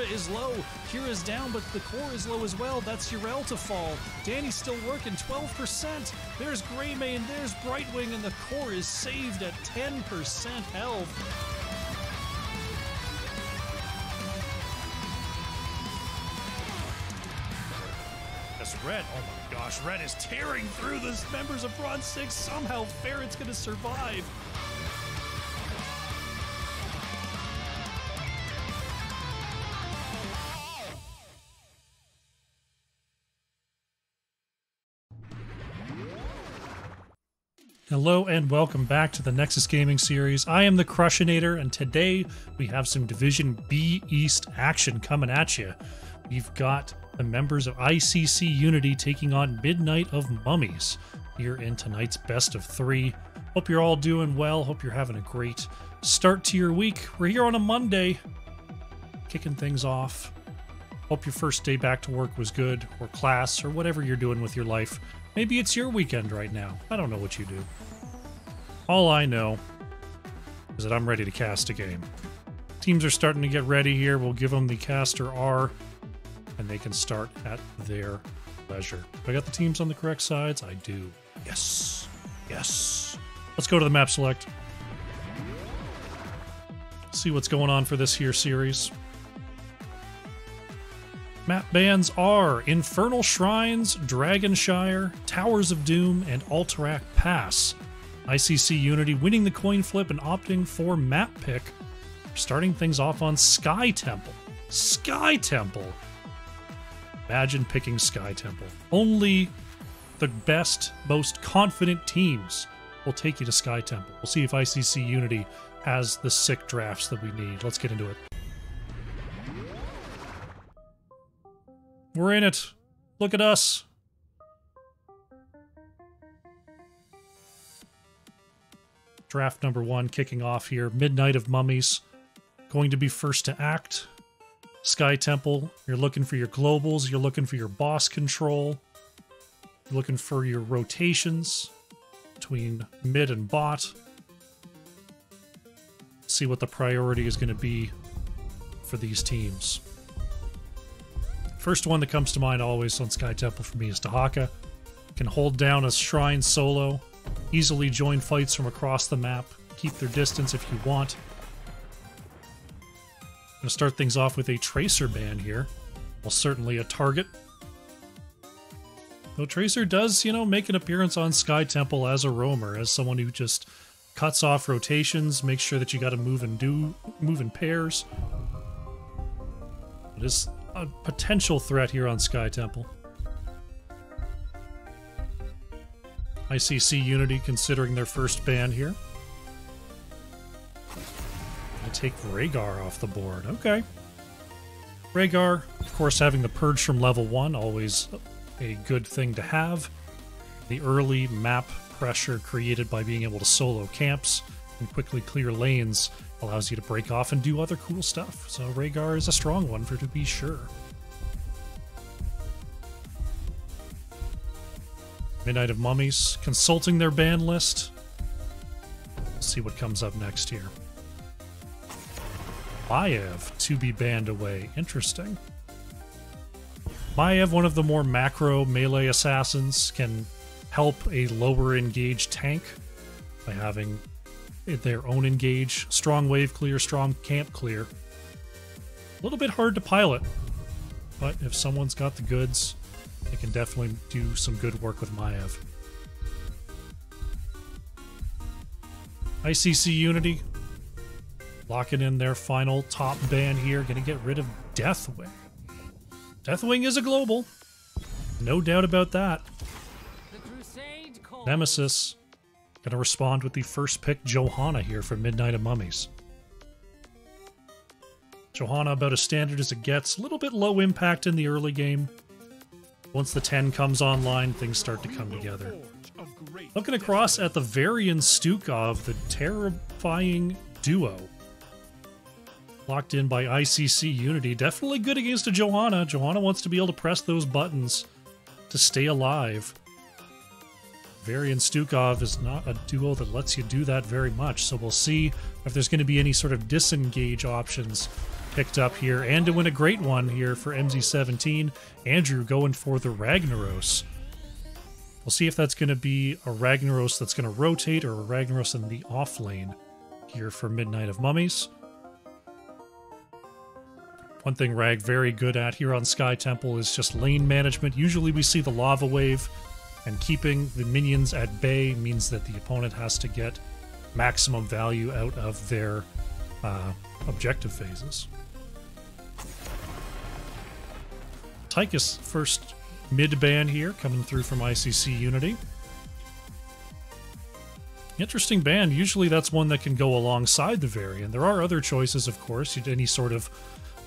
Kira is low. Kira's down, but the core is low as well. That's Urel to fall. Danny's still working, 12%. There's Greymane, there's Brightwing, and the core is saved at 10% health. Red, oh my gosh, Red is tearing through the members of Bronze 6. Somehow Ferret's gonna survive. Hello and welcome back to the Nexus Gaming series. I am the Crushinator, and today we have some Division B East action coming at you. We've got the members of ICC Unity taking on Midnight of Mummies here in tonight's best of 3. Hope you're all doing well. Hope you're having a great start to your week. We're here on a Monday, kicking things off. Hope your first day back to work was good, or class, or whatever you're doing with your life. Maybe it's your weekend right now. I don't know what you do. All I know is that I'm ready to cast a game. Teams are starting to get ready here. We'll give them the caster R, and they can start at their leisure. Do I got the teams on the correct sides? I do. Yes. Yes. Let's go to the map select. See what's going on for this here series. Map bans are Infernal Shrines, Dragonshire, Towers of Doom, and Alterac Pass. ICC Unity winning the coin flip and opting for map pick. Starting things off on Sky Temple. Sky Temple! Imagine picking Sky Temple. Only the best, most confident teams will take you to Sky Temple. We'll see if ICC Unity has the sick drafts that we need. Let's get into it. We're in it. Look at us. Draft number 1 kicking off here. Midnight of Mummies going to be first to act. Sky Temple, you're looking for your globals, you're looking for your boss control, you're looking for your rotations between mid and bot. See what the priority is going to be for these teams. First one that comes to mind always on Sky Temple for me is Dahaka. Can hold down a shrine solo, easily join fights from across the map, keep their distance if you want. I'm going to start things off with a Tracer ban here. Well, certainly a target. Though Tracer does, make an appearance on Sky Temple as a roamer, as someone who just cuts off rotations, makes sure that you got to move in pairs. It is a potential threat here on Sky Temple. ICC Unity considering their first ban here. Take Rhaegar off the board. Okay. Rhaegar, of course, having the purge from level 1, always a good thing to have. The early map pressure created by being able to solo camps and quickly clear lanes allows you to break off and do other cool stuff. So Rhaegar is a strong one to be sure. Midnight of Mummies consulting their ban list. Let's see what comes up next here. Maiev to be banned away. Interesting. Maiev, one of the more macro melee assassins, can help a lower engage tank by having their own engage. Strong wave clear, strong camp clear. A little bit hard to pilot, but if someone's got the goods, they can definitely do some good work with Maiev. ICC Unity locking in their final top ban here. Gonna get rid of Deathwing. Deathwing is a global. No doubt about that. Nemesis gonna respond with the first pick, Johanna, here for Midnight of Mummies. Johanna about as standard as it gets. A little bit low impact in the early game. Once the 10 comes online, things start to come together. Looking across at the Varian Stukov, the terrifying duo. Locked in by ICC Unity. Definitely good against a Johanna. Johanna wants to be able to press those buttons to stay alive. Varian Stukov is not a duo that lets you do that very much, so we'll see if there's going to be any sort of disengage options picked up here, and to win a great one here for MZ17. Andrew going for the Ragnaros. We'll see if that's going to be a Ragnaros that's going to rotate or a Ragnaros in the off lane here for Midnight of Mummies. One thing Rag very good at here on Sky Temple is just lane management. Usually we see the lava wave, and keeping the minions at bay means that the opponent has to get maximum value out of their objective phases. Tychus first mid ban here, coming through from ICC Unity. Interesting ban. Usually that's one that can go alongside the Varian. There are other choices, of course. Any sort of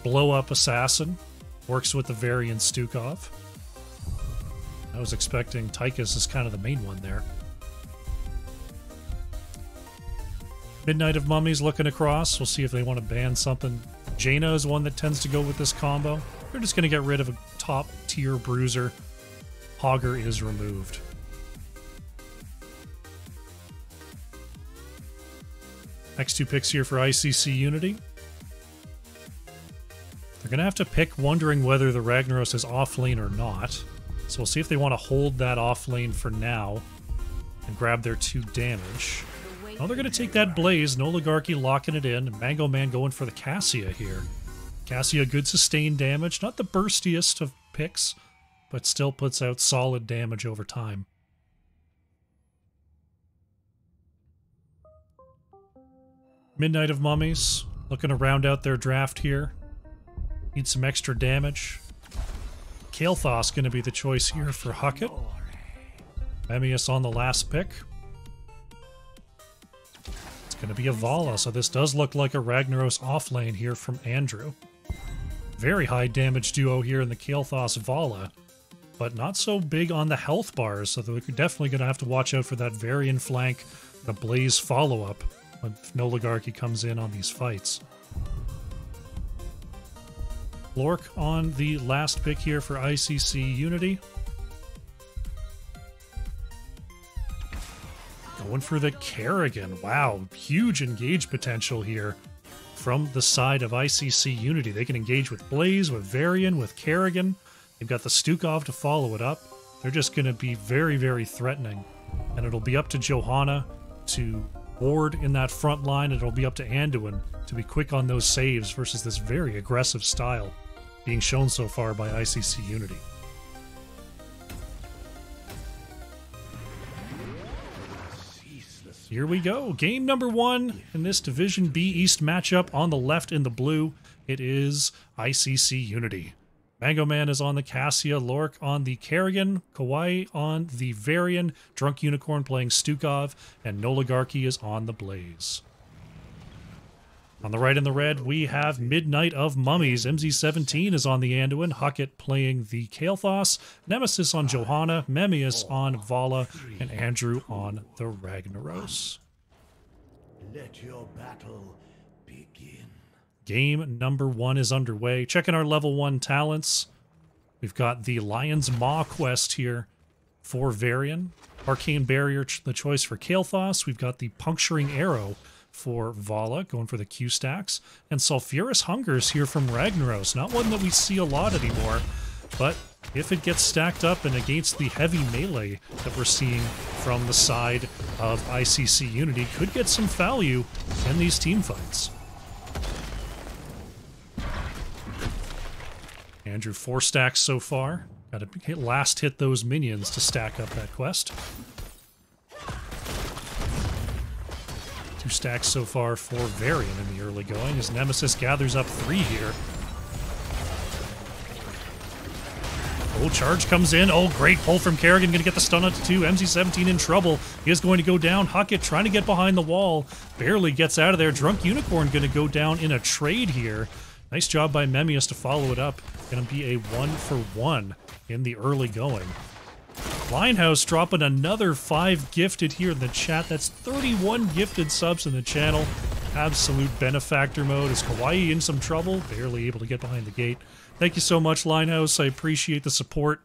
blow-up assassin works with the Varian Stukov. I was expecting Tychus as kind of the main one there. Midnight of Mummies looking across. We'll see if they want to ban something. Jaina is one that tends to go with this combo. They're just going to get rid of a top-tier bruiser. Hogger is removed. Next two picks here for ICC Unity. They're going to have to pick, wondering whether the Ragnaros is off lane or not. So we'll see if they want to hold that off lane for now and grab their 2 damage. Oh, they're going to take that Blaze. No Oligarchy locking it in. Mango Man going for the Cassia here. Cassia, good sustained damage. Not the burstiest of picks, but still puts out solid damage over time. Midnight of Mummies looking to round out their draft here. Need some extra damage. Kael'thas going to be the choice here for Huckett. Memmius on the last pick. It's going to be a Vala, so this does look like a Ragnaros offlane here from Andrew. Very high damage duo here in the Kael'thas Vala, but not so big on the health bars, so they're definitely going to have to watch out for that Varian flank, the Blaze follow-up when Noligarchy comes in on these fights. Lork on the last pick here for ICC Unity. Going for the Kerrigan. Wow, huge engage potential here from the side of ICC Unity. They can engage with Blaze, with Varian, with Kerrigan. They've got the Stukov to follow it up. They're just going to be very, very threatening. And it'll be up to Johanna to ward in that front line. It'll be up to Anduin to be quick on those saves versus this very aggressive style being shown so far by ICC Unity. Here we go. Game number 1 in this Division B East matchup. On the left in the blue, it is ICC Unity. Mango Man is on the Cassia, Lork on the Kerrigan, Kawaii on the Varian, Drunk Unicorn playing Stukov, and Noligarchy is on the Blaze. On the right in the red, we have Midnight of Mummies. MZ17 is on the Anduin, Huckett playing the Kael'thas, Nemesis on Johanna, Memmius on Vala, and Andrew on the Ragnaros. Let your battle begin. Game number 1 is underway. Checking our level 1 talents. We've got the Lion's Maw quest here for Varian. Arcane Barrier, the choice for Kael'thas. We've got the Puncturing Arrow for Vala, going for the Q stacks. And Sulphurous Hungers here from Ragnaros. Not one that we see a lot anymore, but if it gets stacked up and against the heavy melee that we're seeing from the side of ICC Unity, could get some value in these team fights. Andrew 4 stacks so far. Got to last hit those minions to stack up that quest. 2 stacks so far for Varian in the early going as Nemesis gathers up 3 here. Oh, charge comes in. Oh, great pull from Kerrigan. Going to get the stun onto 2. MZ17 in trouble. He is going to go down. Huckett trying to get behind the wall. Barely gets out of there. Drunk Unicorn going to go down in a trade here. Nice job by Memmius to follow it up. Going to be a 1-for-1 in the early going. Linehouse dropping another 5 gifted here in the chat. That's 31 gifted subs in the channel. Absolute benefactor mode. Is Kawaii in some trouble? Barely able to get behind the gate. Thank you so much, Linehouse. I appreciate the support.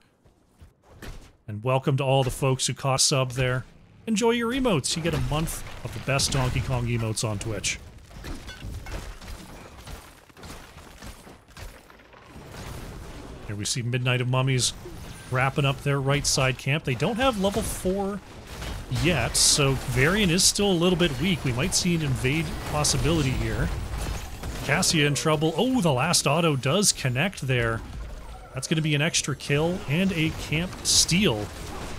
And welcome to all the folks who caught sub there. Enjoy your emotes. You get a month of the best Donkey Kong emotes on Twitch. Here we see Midnight of Mummies wrapping up their right side camp. They don't have level 4 yet, so Varian is still a little bit weak. We might see an invade possibility here. Cassia in trouble. Oh, the last auto does connect there. That's going to be an extra kill and a camp steal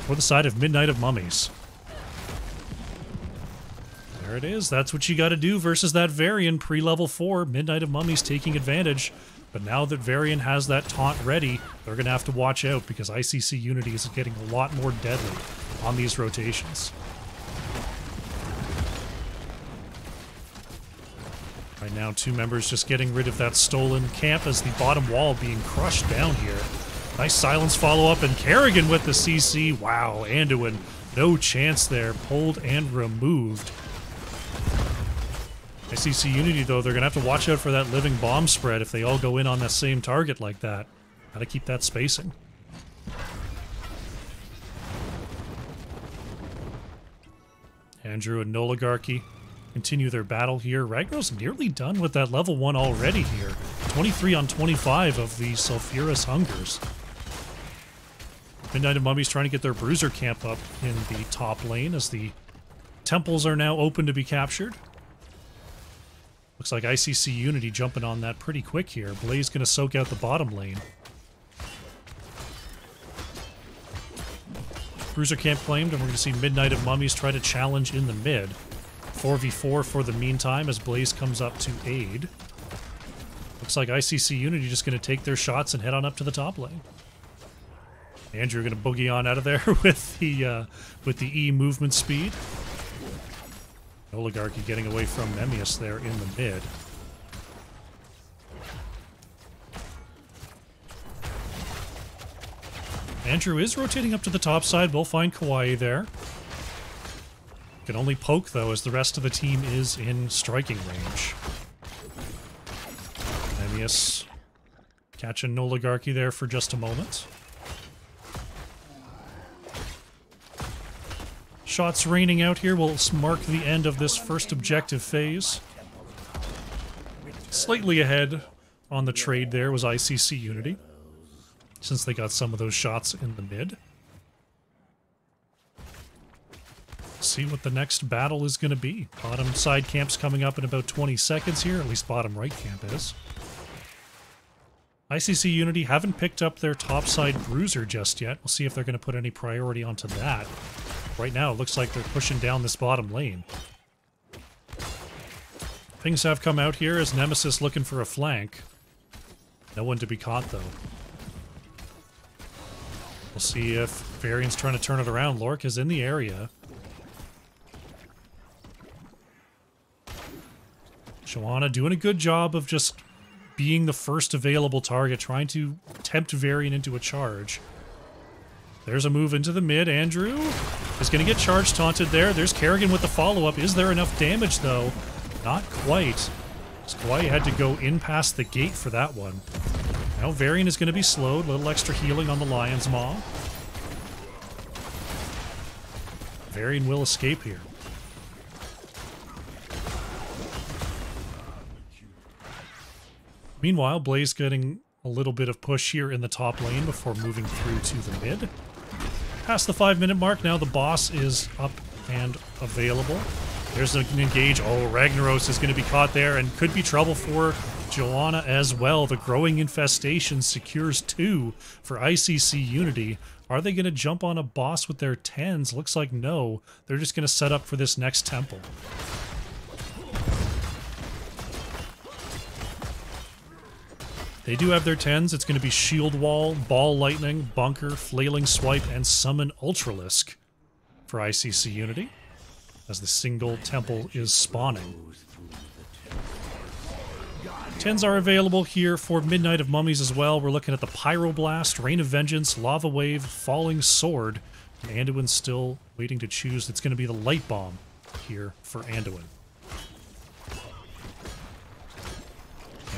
for the side of Midnight of Mummies. There it is. That's what you got to do versus that Varian pre-level 4. Midnight of Mummies taking advantage. But now that Varian has that taunt ready, they're going to have to watch out because ICC Unity is getting a lot more deadly on these rotations. Right now, 2 members just getting rid of that stolen camp as the bottom wall being crushed down here. Nice silence follow-up, and Kerrigan with the CC. Wow, Anduin, no chance there. Pulled and removed. ICC Unity, though, they're going to have to watch out for that living bomb spread if they all go in on that same target like that. Gotta keep that spacing. Andrew and Noligarchy continue their battle here. Ragnar's nearly done with that level 1 already here. 23 on 25 of the Sulphurous Hungers. Midnight of Mummies trying to get their Bruiser camp up in the top lane as the temples are now open to be captured. Looks like ICC Unity jumping on that pretty quick here. Blaze going to soak out the bottom lane. Bruiser camp claimed, and we're going to see Midnight of Mummies try to challenge in the mid. 4v4 for the meantime as Blaze comes up to aid. Looks like ICC Unity just going to take their shots and head on up to the top lane. Andrew going to boogie on out of there with the E movement speed. Oligarchy getting away from Memmius there in the mid. Andrew is rotating up to the top side. We'll find Kawaii there. Can only poke, though, as the rest of the team is in striking range. Memmius catching Oligarchy there for just a moment. Shots raining out here will mark the end of this first objective phase. Slightly ahead on the trade there was ICC Unity, since they got some of those shots in the mid. See what the next battle is going to be. Bottom side camp's coming up in about 20 seconds here, at least bottom right camp is. ICC Unity haven't picked up their topside Bruiser just yet. We'll see if they're going to put any priority onto that. Right now, it looks like they're pushing down this bottom lane. Things have come out here as Nemesis looking for a flank. No one to be caught, though. We'll see if Varian's trying to turn it around. Lorca's in the area. Joanna doing a good job of just being the first available target, trying to tempt Varian into a charge. There's a move into the mid. Andrew is going to get charge taunted there. There's Kerrigan with the follow-up. Is there enough damage, though? Not quite. Kawaii had to go in past the gate for that one. Now Varian is going to be slowed. A little extra healing on the Lion's Maw. Varian will escape here. Meanwhile, Blaze getting a little bit of push here in the top lane before moving through to the mid. Past the 5-minute mark now, the boss is up and available. There's an engage. Oh, Ragnaros is going to be caught there and could be trouble for Joanna as well. The growing infestation secures 2 for ICC Unity. Are they going to jump on a boss with their 10s? Looks like no. They're just going to set up for this next temple. They do have their 10s. It's going to be Shield Wall, Ball Lightning, Bunker, Flailing Swipe, and Summon Ultralisk for ICC Unity, as the single temple is spawning. 10s are available here for Midnight of Mummies as well. We're looking at the Pyroblast, Rain of Vengeance, Lava Wave, Falling Sword, and Anduin's still waiting to choose. It's going to be the Light Bomb here for Anduin.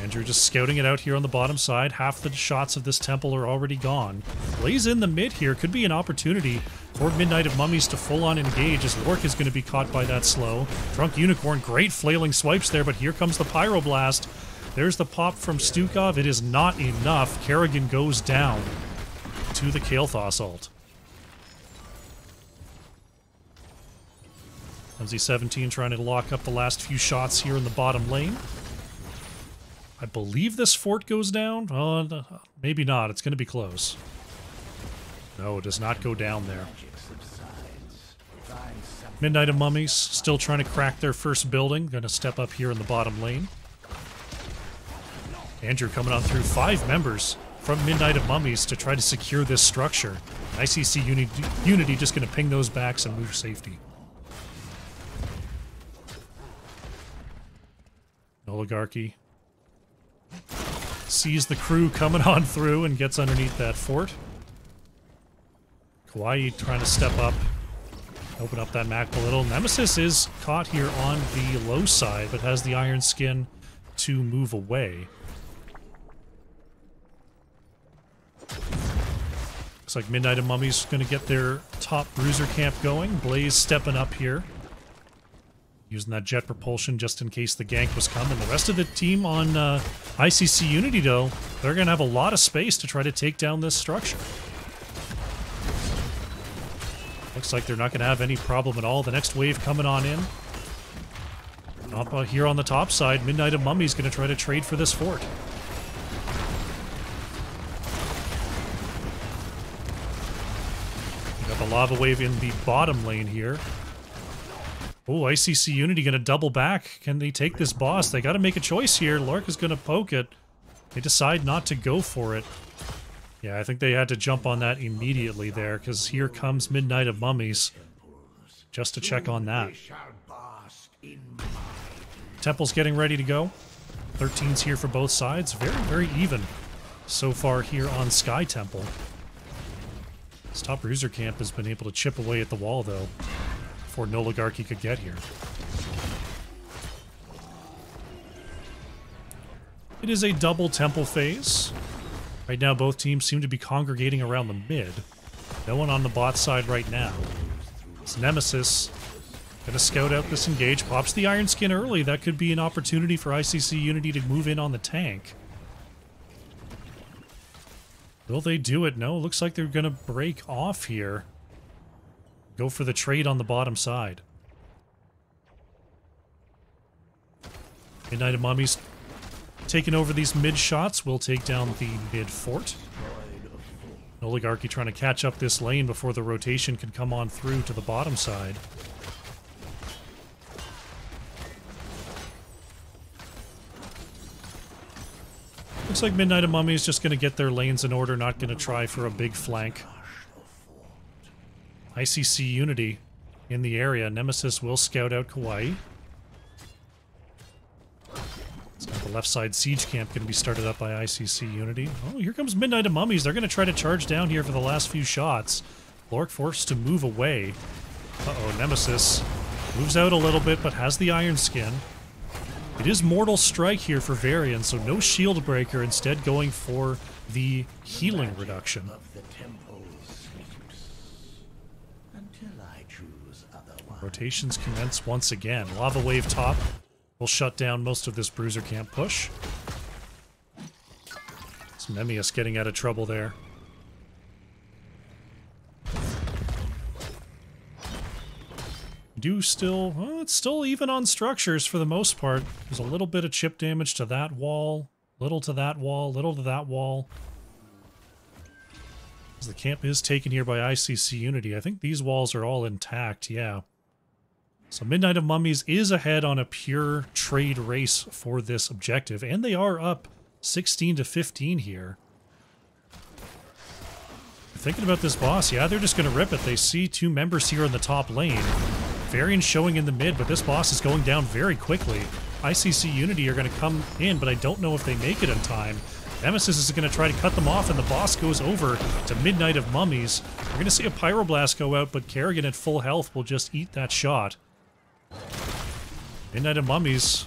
Andrew just scouting it out here on the bottom side. Half the shots of this temple are already gone. Blaze in the mid here. Could be an opportunity for Midnight of Mummies to full-on engage as Lork is going to be caught by that slow. Drunk Unicorn, great flailing swipes there, but here comes the Pyroblast. There's the pop from Stukov. It is not enough. Kerrigan goes down to the Kael'thas ult. S15 trying to lock up the last few shots here in the bottom lane. I believe this fort goes down. Oh, no, maybe not. It's going to be close. No, it does not go down there. Midnight of Mummies still trying to crack their first building. Going to step up here in the bottom lane. Andrew coming on through. 5 members from Midnight of Mummies to try to secure this structure. ICC Unity just going to ping those backs and move safety. Oligarchy sees the crew coming on through and gets underneath that fort. Kawaii trying to step up, open up that map a little. Nemesis is caught here on the low side, but has the iron skin to move away. Looks like Midnight of Mummies going to get their top bruiser camp going. Blaze stepping up here, using that jet propulsion just in case the gank was coming. The rest of the team on ICC Unity, though, they're going to have a lot of space to try to take down this structure. Looks like they're not going to have any problem at all. The next wave coming on in. Up here on the top side, Midnight of Mummies going to try to trade for this fort. We got the lava wave in the bottom lane here. Oh, ICC Unity going to double back. Can they take this boss? They got to make a choice here. Lork is going to poke it. They decide not to go for it. Yeah, I think they had to jump on that immediately there, because here comes Midnight of Mummies just to check on that. Temple's getting ready to go. 13's here for both sides. Very, very even so far here on Sky Temple. This top bruiser camp has been able to chip away at the wall, though, before Noligarchy could get here. It is a double temple phase. Right now, both teams seem to be congregating around the mid. No one on the bot side right now. It's Nemesis gonna scout out this engage. Pops the Iron Skin early. That could be an opportunity for ICC Unity to move in on the tank. Will they do it? No, looks like they're gonna break off here. Go for the trade on the bottom side. Midnight of Mummies taking over these mid shots. Will take down the mid fort. Oligarchy trying to catch up this lane before the rotation can come on through to the bottom side. Looks like Midnight of Mummies just going to get their lanes in order, not going to try for a big flank. ICC Unity in the area. Nemesis will scout out Kawaii. It's got the left side siege camp going to be started up by ICC Unity. Oh, here comes Midnight of Mummies. They're going to try to charge down here for the last few shots. Lork forced to move away. Uh-oh, Nemesis moves out a little bit, but has the Iron Skin. It is Mortal Strike here for Varian, so no Shield Breaker, instead going for the healing reduction. Rotations commence once again. Lava Wave top will shut down most of this bruiser camp push. It's Memius getting out of trouble there. Well, it's still even on structures for the most part. There's a little bit of chip damage to that wall, little to that wall, little to that wall. As the camp is taken here by ICC Unity. I think these walls are all intact, yeah. So Midnight of Mummies is ahead on a pure trade race for this objective, and they are up 16 to 15 here. Thinking about this boss, yeah, they're just going to rip it. They see 2 members here in the top lane. Varian showing in the mid, but this boss is going down very quickly. ICC Unity are going to come in, but I don't know if they make it in time. Nemesis is going to try to cut them off, and the boss goes over to Midnight of Mummies. We're going to see a Pyroblast go out, but Kerrigan at full health will just eat that shot. Midnight of Mummies,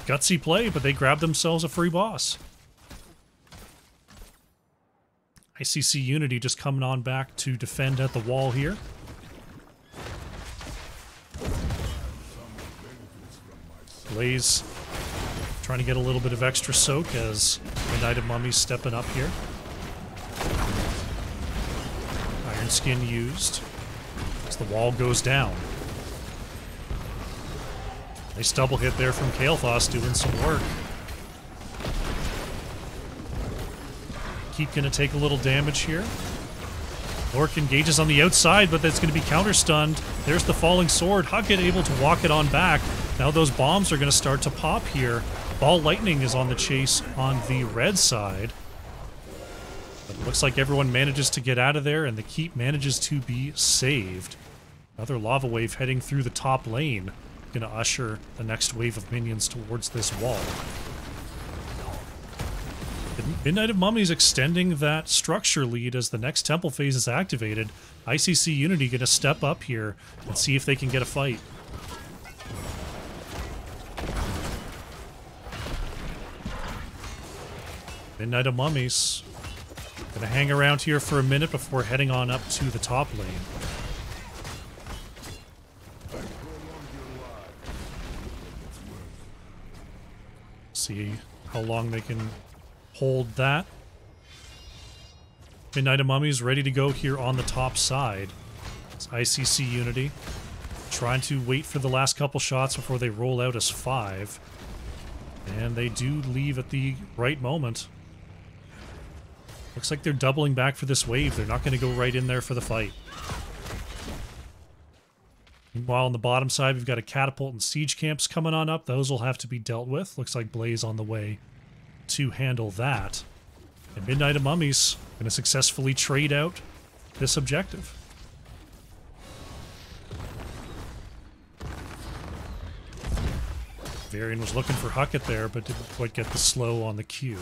gutsy play, but they grab themselves a free boss. ICC Unity just coming on back to defend at the wall here. Blaze trying to get a little bit of extra soak as Midnight of Mummies stepping up here. Iron Skin used as the wall goes down. Nice double hit there from Kael'thas doing some work. Keep going to take a little damage here. Orc engages on the outside, but that's going to be counter-stunned. There's the falling sword. Huckett able to walk it on back. Now those bombs are going to start to pop here. Ball Lightning is on the chase on the red side. But it looks like everyone manages to get out of there, and the keep manages to be saved. Another lava wave heading through the top lane. Going to usher the next wave of minions towards this wall. Midnight of Mummies extending that structure lead as the next temple phase is activated. ICC Unity going to step up here and see if they can get a fight. Midnight of Mummies going to hang around here for a minute before heading on up to the top lane. See how long they can hold that. Midnight of Mummies ready to go here on the top side. It's ICC Unity trying to wait for the last couple shots before they roll out as 5. And they do leave at the right moment. Looks like they're doubling back for this wave. They're not going to go right in there for the fight. Meanwhile, on the bottom side, we've got a catapult and siege camps coming on up. Those will have to be dealt with. Looks like Blaze on the way to handle that. And Midnight of Mummies going to successfully trade out this objective. Varian was looking for Huckett there, but didn't quite get the slow on the Q.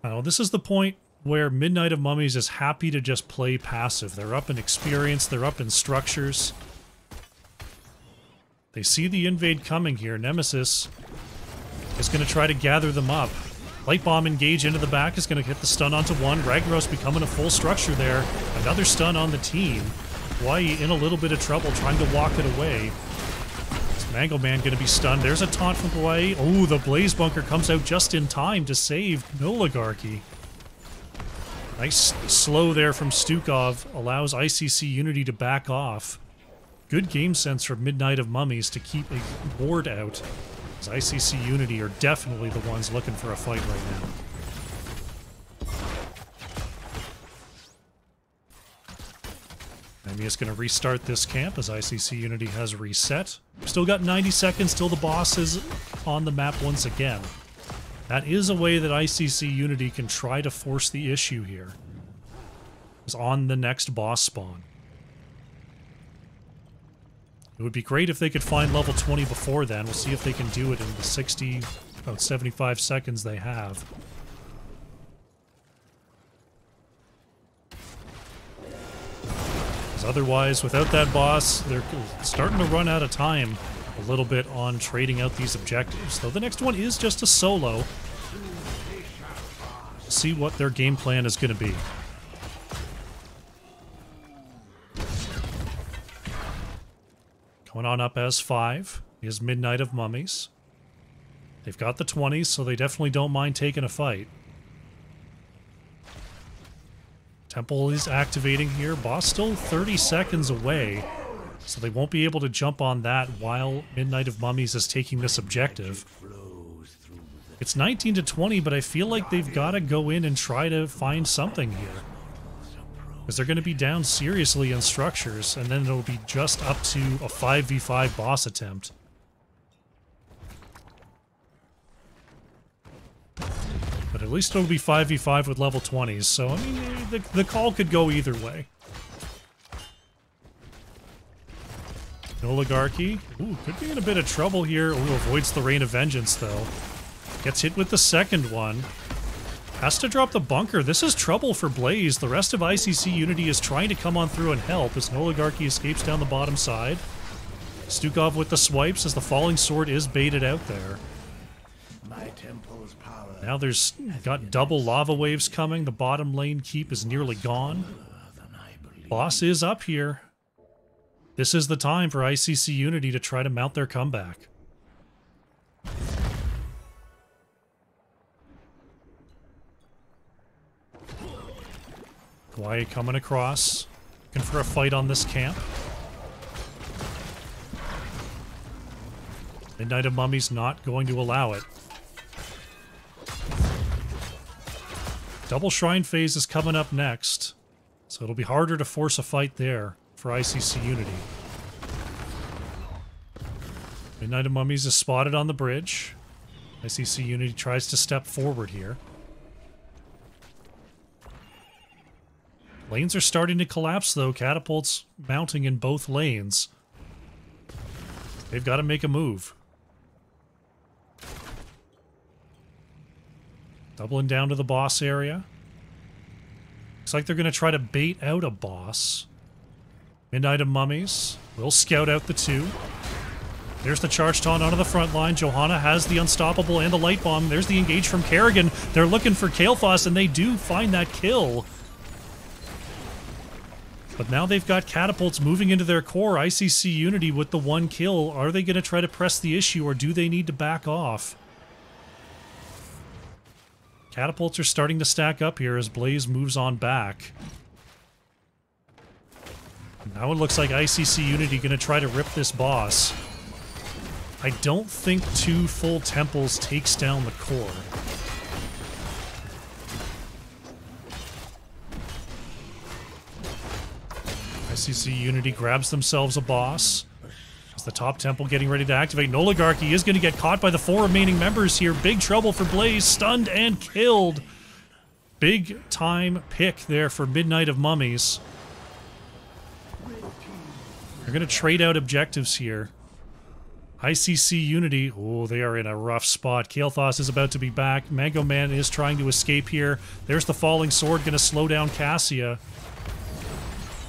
Now, this is the point where Midnight of Mummies is happy to just play passive. They're up in experience, they're up in structures. They see the invade coming here. Nemesis is going to try to gather them up. Light Bomb engage into the back is going to hit the stun onto one. Ragnaros becoming a full structure there. Another stun on the team. Hawaii in a little bit of trouble trying to walk it away. Mango Man going to be stunned. There's a taunt from Hawaii. Oh, the Blaze Bunker comes out just in time to save Noligarchy. Nice slow there from Stukov. Allows ICC Unity to back off. Good game sense from Midnight of Mummies to keep a ward out. As ICC Unity are definitely the ones looking for a fight right now. Amy is going to restart this camp as ICC Unity has reset. Still got 90 seconds till the boss is on the map once again. That is a way that ICC Unity can try to force the issue here. It's on the next boss spawn. It would be great if they could find level 20 before then. We'll see if they can do it in the 60, about 75 seconds they have. Otherwise, without that boss, they're starting to run out of time a little bit on trading out these objectives. Though the next one is just a solo. See what their game plan is going to be. Going on up as 5 is Midnight of Mummies. They've got the 20s, so they definitely don't mind taking a fight. Temple is activating here. Boss still 30 seconds away, so they won't be able to jump on that while Midnight of Mummies is taking this objective. It's 19 to 20, but I feel like they've got to go in and try to find something here. Because they're going to be down seriously in structures, and then it'll be just up to a 5v5 boss attempt. But at least it'll be 5v5 with level 20s, so I mean, the call could go either way. Noligarchy. Ooh, could be in a bit of trouble here. Ooh, avoids the Rain of Vengeance, though. Gets hit with the second one. Has to drop the bunker. This is trouble for Blaze. The rest of ICC Unity is trying to come on through and help as Noligarchy escapes down the bottom side. Stukov with the swipes as the falling sword is baited out there. My temple's power. Now there's got double lava waves coming. The bottom lane keep is nearly gone. Boss is up here. This is the time for ICC Unity to try to mount their comeback. Wyatt coming across. Looking for a fight on this camp. Midnight of Mummies not going to allow it. Double Shrine phase is coming up next, so it'll be harder to force a fight there for ICC Unity. Midnight of Mummies is spotted on the bridge. ICC Unity tries to step forward here. Lanes are starting to collapse, though. Catapults mounting in both lanes. They've got to make a move. Doubling down to the boss area. Looks like they're going to try to bait out a boss. Midnight of Mummies will scout out the two. There's the charge taunt onto the front line. Johanna has the unstoppable and the light bomb. There's the engage from Kerrigan. They're looking for Kael'thas, and they do find that kill. But now they've got catapults moving into their core. ICC Unity with the one kill. Are they going to try to press the issue, or do they need to back off? Catapults are starting to stack up here as Blaze moves on back. Now it looks like ICC Unity going to try to rip this boss. I don't think 2 full temples takes down the core. ICC Unity grabs themselves a boss. As the top temple getting ready to activate. Noligarchy is going to get caught by the 4 remaining members here. Big trouble for Blaze. Stunned and killed. Big time pick there for Midnight of Mummies. They're going to trade out objectives here. ICC Unity, oh, they are in a rough spot. Kael'thas is about to be back. Mango Man is trying to escape here. There's the falling sword, going to slow down Cassia.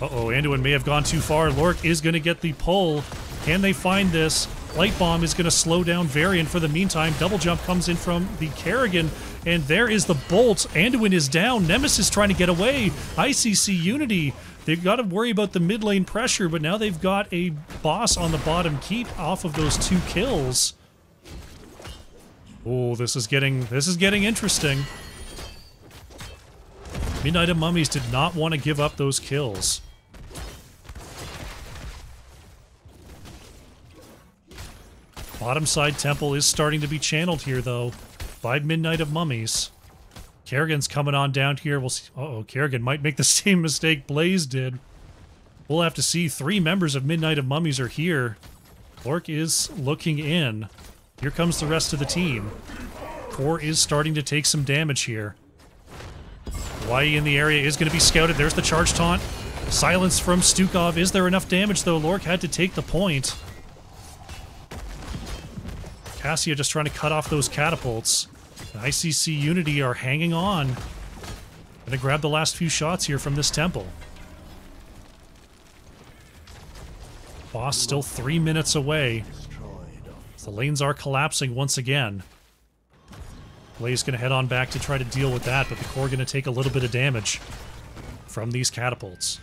Uh-oh, Anduin may have gone too far. Lork is going to get the pull. Can they find this? Light Bomb is going to slow down Varian for the meantime. Double Jump comes in from the Kerrigan, and there is the bolt. Anduin is down. Nemesis trying to get away. ICC Unity, they've got to worry about the mid lane pressure, but now they've got a boss on the bottom keep off of those 2 kills. Oh, this is getting interesting. Midnight of Mummies did not want to give up those kills. Bottom side temple is starting to be channeled here, though, by Midnight of Mummies. Kerrigan's coming on down here. We'll see. Uh-oh, Kerrigan might make the same mistake Blaze did. We'll have to see. 3 members of Midnight of Mummies are here. Lork is looking in. Here comes the rest of the team. Core is starting to take some damage here. Hawaii in the area is going to be scouted. There's the charge taunt. Silence from Stukov. Is there enough damage, though? Lork had to take the point. Cassia just trying to cut off those catapults. ICC Unity are hanging on. Gonna grab the last few shots here from this temple. Boss still 3 minutes away. The lanes are collapsing once again. Blaze gonna head on back to try to deal with that, but the core gonna take a little bit of damage from these catapults.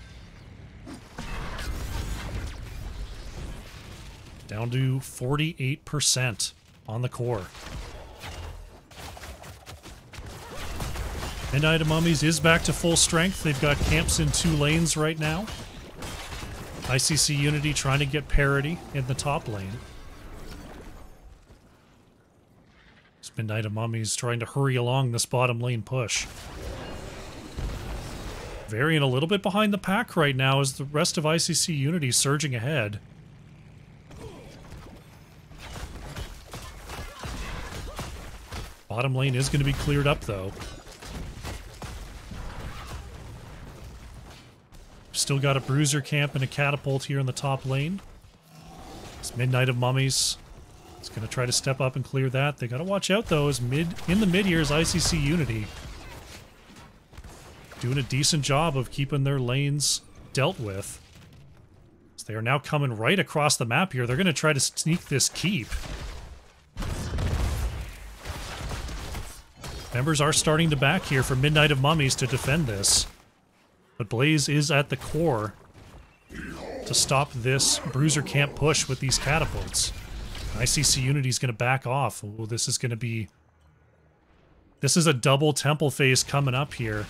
Down to 48% on the core. Midnight of Mummies is back to full strength. They've got camps in 2 lanes right now. ICC Unity trying to get parity in the top lane. Midnight of Mummies trying to hurry along this bottom lane push. Varian a little bit behind the pack right now as the rest of ICC Unity surging ahead. Bottom lane is going to be cleared up, though. Still got a Bruiser camp and a Catapult here in the top lane. It's Midnight of Mummies. It's going to try to step up and clear that. They got to watch out, though, as in the mid here is ICC Unity. Doing a decent job of keeping their lanes dealt with. So they are now coming right across the map here. They're going to try to sneak this keep. Members are starting to back here for Midnight of Mummies to defend this. But Blaze is at the core to stop this Bruiser camp push with these catapults. ICC Unity's going to back off. Oh, this is going to be... This is a double temple phase coming up here.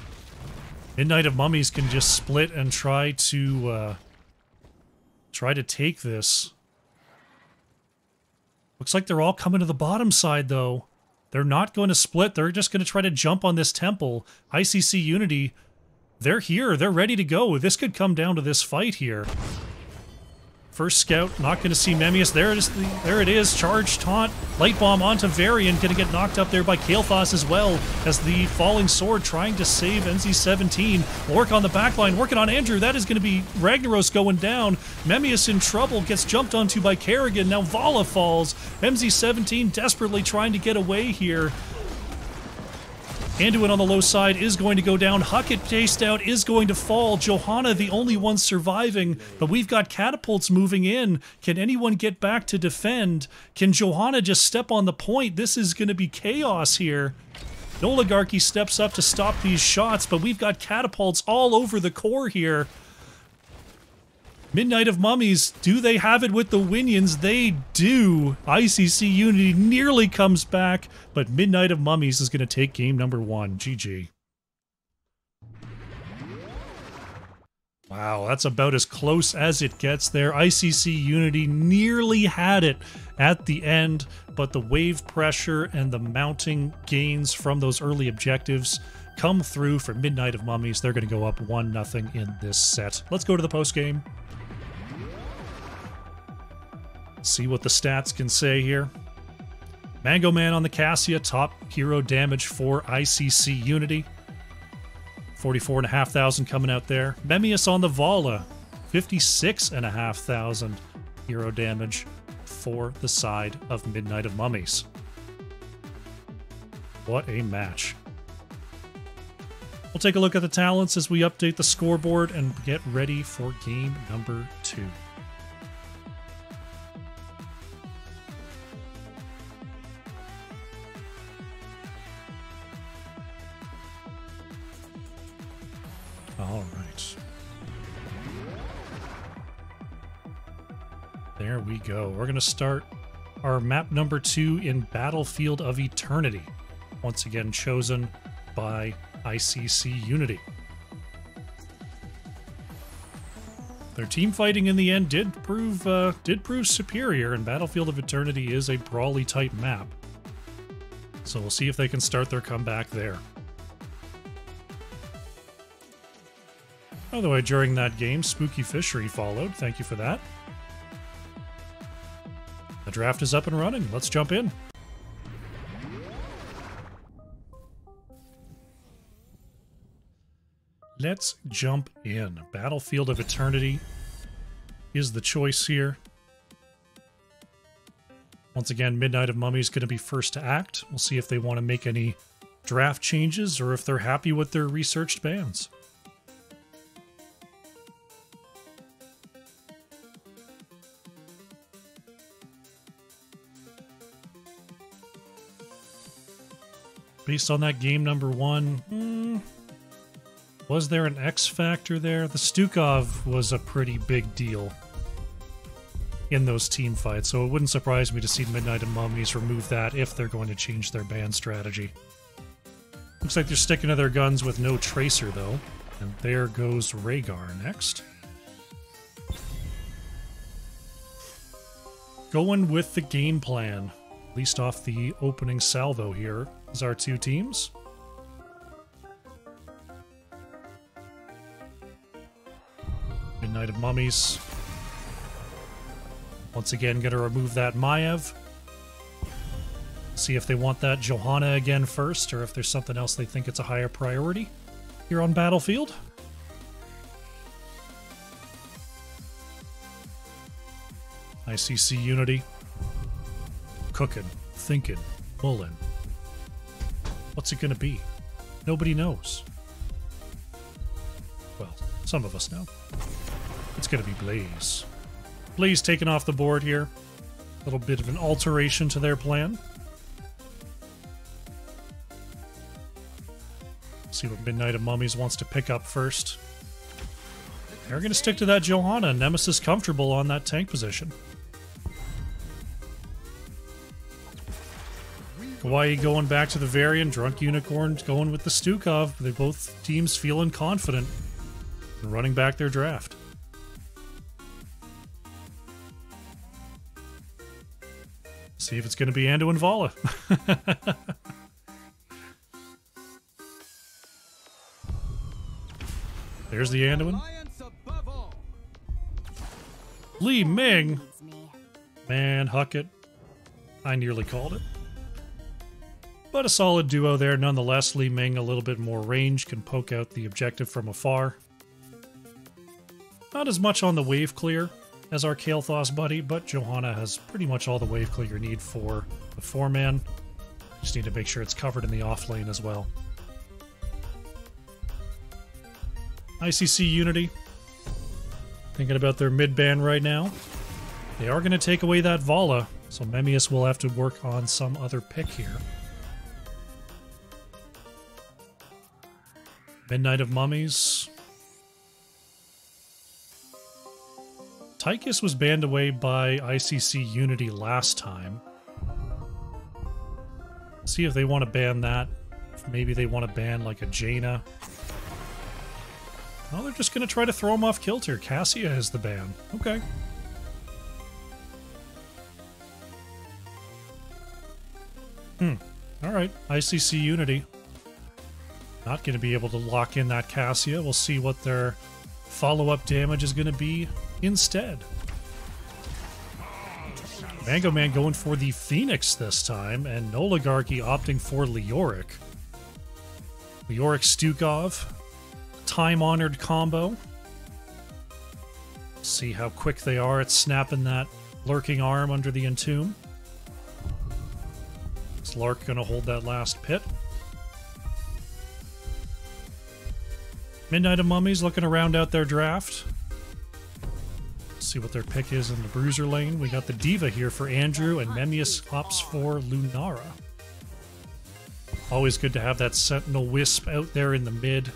Midnight of Mummies can just split and try to take this. Looks like they're all coming to the bottom side, though. They're not going to split. They're just going to try to jump on this temple. ICC Unity, they're here. They're ready to go. This could come down to this fight here. First scout, not going to see Mummies. There it is. Charge, taunt, light bomb onto Varian. Going to get knocked up there by Kael'thas as well, as the falling sword trying to save NC-17. Work on the backline, working on Andrew. That is going to be Ragnaros going down. Mummies in trouble, gets jumped onto by Kerrigan. Now Vala falls. MZ-17 desperately trying to get away here. Anduin on the low side is going to go down. Huckett chased out is going to fall. Johanna the only one surviving, but we've got catapults moving in. Can anyone get back to defend? Can Johanna just step on the point? This is going to be chaos here. The Oligarchy steps up to stop these shots, but we've got catapults all over the core here. Midnight of Mummies, do they have it with the Winions? They do. ICC Unity nearly comes back, but Midnight of Mummies is going to take game number 1. GG. Wow, that's about as close as it gets there. ICC Unity nearly had it at the end, but the wave pressure and the mounting gains from those early objectives come through for Midnight of Mummies. They're going to go up 1-0 in this set. Let's go to the postgame. See what the stats can say here. Mango Man on the Cassia, top hero damage for ICC Unity. 44,500 coming out there. Memmius on the Vala, 56,500 hero damage for the side of Midnight of Mummies. What a match. We'll take a look at the talents as we update the scoreboard and get ready for game number 2. All right. There we go. We're going to start our map number 2 in Battlefield of Eternity. Once again chosen by ICC Unity. Their team fighting in the end did prove superior, and Battlefield of Eternity is a brawly type map. So we'll see if they can start their comeback there. By the way, during that game, Spooky Fishery followed. Thank you for that. The draft is up and running. Let's jump in. Let's jump in. Battlefield of Eternity is the choice here. Once again, Midnight of Mummies is going to be first to act. We'll see if they want to make any draft changes or if they're happy with their researched bans. Based on that game number 1, was there an X factor there? The Stukov was a pretty big deal in those team fights, so it wouldn't surprise me to see Midnight of Mummies remove that if they're going to change their ban strategy. Looks like they're sticking to their guns with no Tracer, though. And there goes Rhaegar next. Going with the game plan, at least off the opening salvo here, is our 2 teams. Midnight of Mummies. Once again, going to remove that Maiev. See if they want that Johanna again first, or if there's something else they think it's a higher priority here on Battlefield. ICC Unity. Cooking, thinking, mulling. What's it going to be? Nobody knows. Well, some of us know. It's going to be Blaze. Blaze taken off the board here. A little bit of an alteration to their plan. See what Midnight of Mummies wants to pick up first. They're going to stick to that Johanna. Nemesis comfortable on that tank position. We Kawaii going back to the Varian. Drunk Unicorn going with the Stukov. They both teams feeling confident and running back their draft. See if it's going to be Ando and Vala. There's the Anduin. Li Ming. Man, Huckett. I nearly called it. But a solid duo there nonetheless. Li Ming a little bit more range, can poke out the objective from afar. Not as much on the wave clear as our Kael'thas buddy, but Johanna has pretty much all the wave clear you need for the 4-man. Just need to make sure it's covered in the off lane as well. ICC Unity. Thinking about their mid ban right now. They are going to take away that Vala, so Memmius will have to work on some other pick here. Midnight of Mummies. Tychus was banned away by ICC Unity last time. See if they want to ban that. If maybe they want to ban like a Jaina. Oh, they're just going to try to throw him off kilter. Cassia has the ban. Okay. Alright, ICC Unity. Not going to be able to lock in that Cassia. We'll see what their follow-up damage is going to be instead. Mango Man going for the Phoenix this time, and Oligarchy opting for Leoric. Leoric Stukov. Time-honored combo. See how quick they are at snapping that lurking arm under the Entomb. Is Lark going to hold that last pit? Midnight of Mummies looking to round out their draft. See what their pick is in the bruiser lane. We got the Diva here for Andrew, and Memmius opts for Lunara. Always good to have that Sentinel Wisp out there in the mid.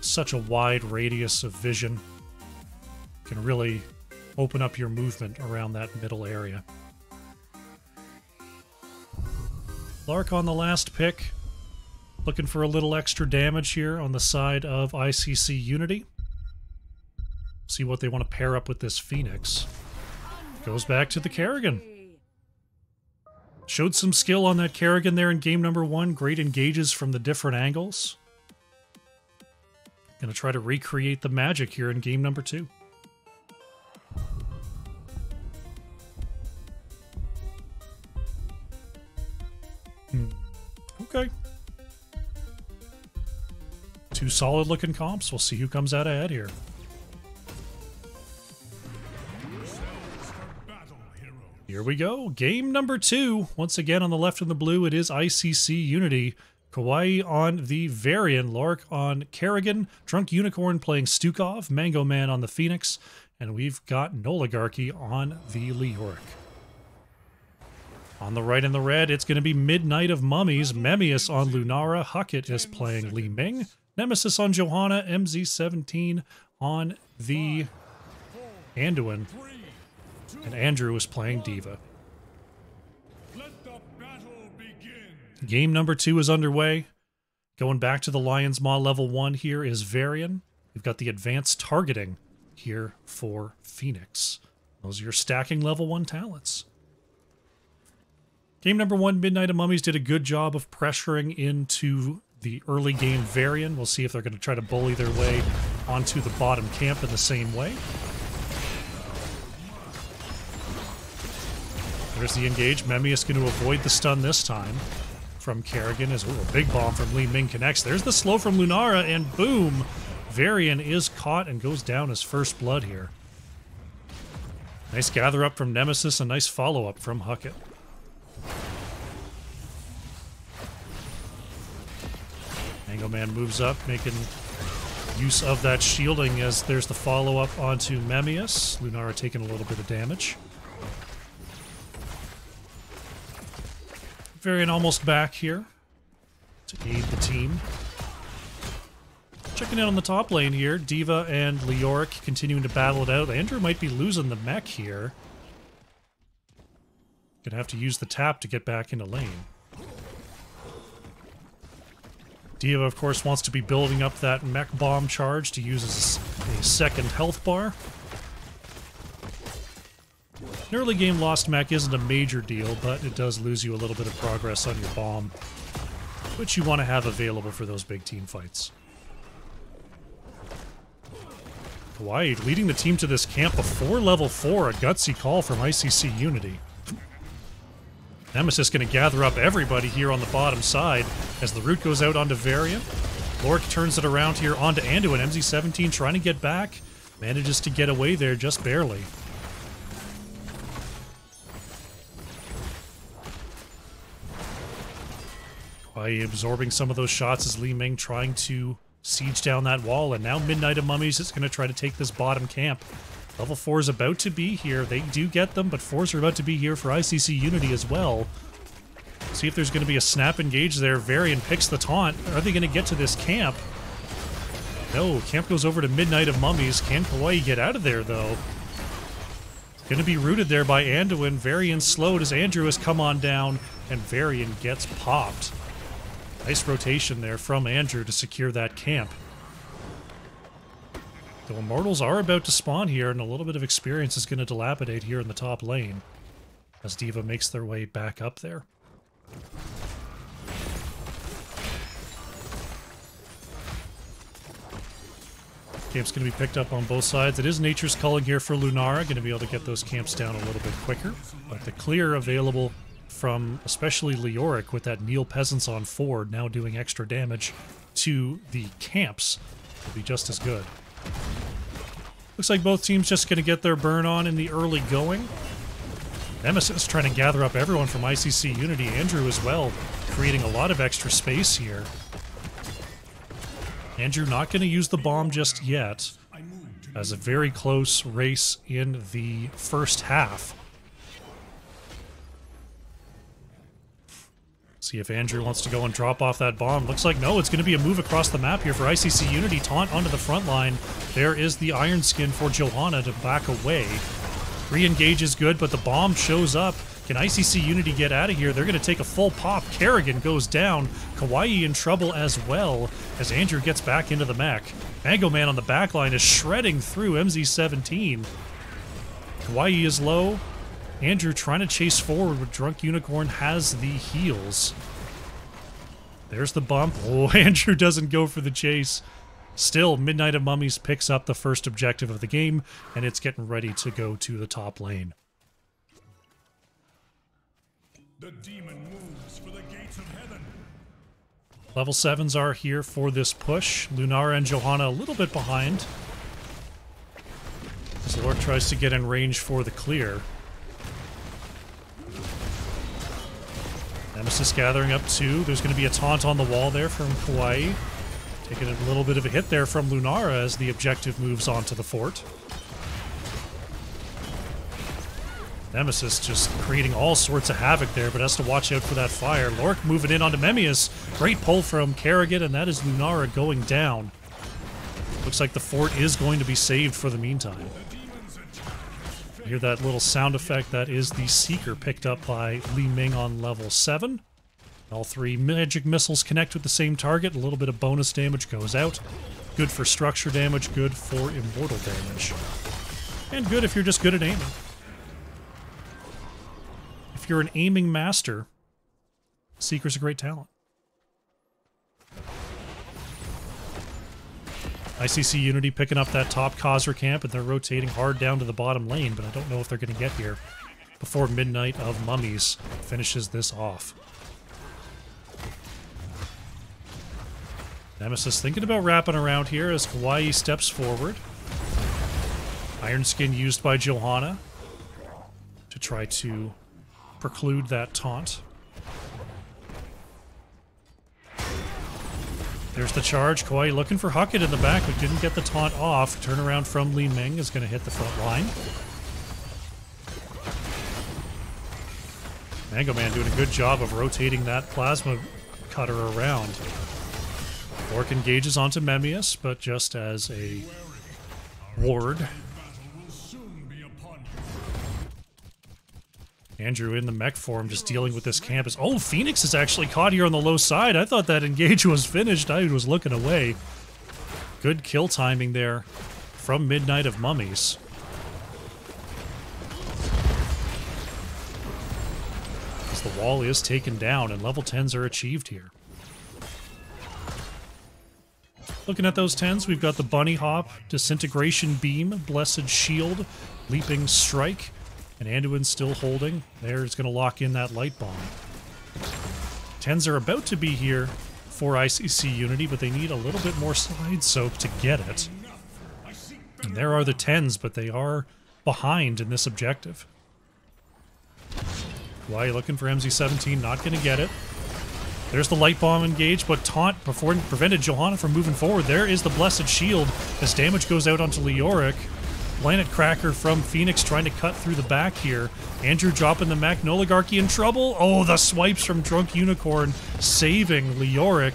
Such a wide radius of vision. Can really open up your movement around that middle area. Lark on the last pick. Looking for a little extra damage here on the side of ICC Unity. See what they want to pair up with this Phoenix. Goes back to the Kerrigan. Showed some skill on that Kerrigan there in game number 1. Great engages from the different angles. Gonna try to recreate the magic here in game number 2. Okay. Two solid looking comps. We'll see who comes out ahead here. Here we go. Game number 2. Once again on the left and the blue, it is ICC Unity. Kawaii on the Varian, Lark on Kerrigan, Drunk Unicorn playing Stukov, Mango Man on the Phoenix, and we've got Noligarchy on the Leoric. On the right in the red, it's going to be Midnight of Mummies, Memmius on Lunara, Huckett is playing Li Ming, Nemesis on Johanna, MZ17 on the Anduin, and Andrew is playing Diva. Game number 2 is underway. Going back to the Lion's Maw level 1 here is Varian. We've got the advanced targeting here for Phoenix. Those are your stacking level 1 talents. Game number 1, Midnight of Mummies did a good job of pressuring into the early game Varian. We'll see if they're going to try to bully their way onto the bottom camp in the same way. There's the engage. Memmius going to avoid the stun this time from Kerrigan as a big bomb from Li Ming connects. There's the slow from Lunara, and boom! Varian is caught and goes down as first blood here. Nice gather up from Nemesis, a nice follow up from Huckett. Mango Man moves up, making use of that shielding as there's the follow up onto Memmius. Lunara taking a little bit of damage. Varian almost back here to aid the team. Checking out on the top lane here, Diva and Leoric continuing to battle it out. Andrew might be losing the mech here. Gonna have to use the tap to get back into lane. Diva, of course, wants to be building up that mech bomb charge to use as a second health bar. An early game lost mech isn't a major deal, but it does lose you a little bit of progress on your bomb, which you want to have available for those big team fights. Hawaii leading the team to this camp before level 4, a gutsy call from ICC Unity. Nemesis going to gather up everybody here on the bottom side as the root goes out onto Varian. Lork turns it around here onto Anduin. MZ17 trying to get back, manages to get away there just barely. By absorbing some of those shots as Li Ming trying to siege down that wall, and now Midnight of Mummies is going to try to take this bottom camp. Level 4 is about to be here. They do get them, but 4s are about to be here for ICC Unity as well. See if there's going to be a snap engage there. Varian picks the taunt. Are they going to get to this camp? No, camp goes over to Midnight of Mummies. Can Kawaii get out of there, though? Going to be rooted there by Anduin. Varian slowed as Andrew has come on down, and Varian gets popped. Nice rotation there from Andrew to secure that camp. The Immortals are about to spawn here, and a little bit of experience is going to dilapidate here in the top lane as Diva makes their way back up there. Camp's going to be picked up on both sides. It is Nature's Calling here for Lunara, going to be able to get those camps down a little bit quicker. But the clear available from especially Leoric with that Neil Peasants on Ford now doing extra damage to the camps will be just as good. Looks like both teams just going to get their burn on in the early going. Nemesis trying to gather up everyone from ICC Unity. Andrew as well, creating a lot of extra space here. Andrew not going to use the bomb just yet, as a very close race in the first half. See if Andrew wants to go and drop off that bomb. Looks like no, it's going to be a move across the map here for ICC Unity. Taunt onto the front line. There is the Iron Skin for Johanna to back away. Re-engage is good, but the bomb shows up. Can ICC Unity get out of here? They're going to take a full pop. Kerrigan goes down. Kawaii in trouble as well as Andrew gets back into the mech. Mango Man on the back line is shredding through MZ17. Kawaii is low. Andrew trying to chase forward, but Drunk Unicorn has the heals. There's the bump. Oh, Andrew doesn't go for the chase. Still, Midnight of Mummies picks up the first objective of the game, and it's getting ready to go to the top lane. The demon moves for the gates of heaven. Level 7s are here for this push. Lunara and Johanna a little bit behind. As Lord tries to get in range for the clear. Nemesis gathering up 2. There's going to be a taunt on the wall there from Kawaii. Taking a little bit of a hit there from Lunara as the objective moves on to the fort. Nemesis just creating all sorts of havoc there, but has to watch out for that fire. Lork moving in onto Memmius. Great pull from Kerrigan, and that is Lunara going down. Looks like the fort is going to be saved for the meantime. You hear that little sound effect? That is the Seeker picked up by Li Ming on level 7. All 3 magic missiles connect with the same target. A little bit of bonus damage goes out. Good for structure damage, good for immortal damage. And good if you're just good at aiming. If you're an aiming master, Seeker's a great talent. ICC Unity picking up that top Khazra camp, and they're rotating hard down to the bottom lane, but I don't know if they're going to get here before Midnight of Mummies finishes this off. Nemesis thinking about wrapping around here as Kawaii steps forward. Iron Skin used by Johanna to try to preclude that taunt. There's the charge. Kawaii looking for Huckett in the back, but didn't get the taunt off. Turnaround from Li Ming is going to hit the front line. Mango Man doing a good job of rotating that plasma cutter around. Orc engages onto Memmius, but just as a ward. Andrew in the mech form just dealing with this campus. Oh, Phoenix is actually caught here on the low side. I thought that engage was finished. I was looking away. Good kill timing there from Midnight of Mummies. As the wall is taken down and level 10s are achieved here. Looking at those 10s, we've got the Bunny Hop, Disintegration Beam, Blessed Shield, Leaping Strike, and Anduin's still holding. There, it's going to lock in that Light Bomb. 10s are about to be here for ICC Unity, but they need a little bit more side soak to get it. And there are the 10s, but they are behind in this objective. Why looking for MZ17, not going to get it. There's the Light Bomb engaged, but Taunt prevented Johanna from moving forward. There is the Blessed Shield as damage goes out onto Leoric. Planet Cracker from Phoenix trying to cut through the back here. Andrew dropping the mech. Noligarchy in trouble. Oh, the swipes from Drunk Unicorn saving Leoric.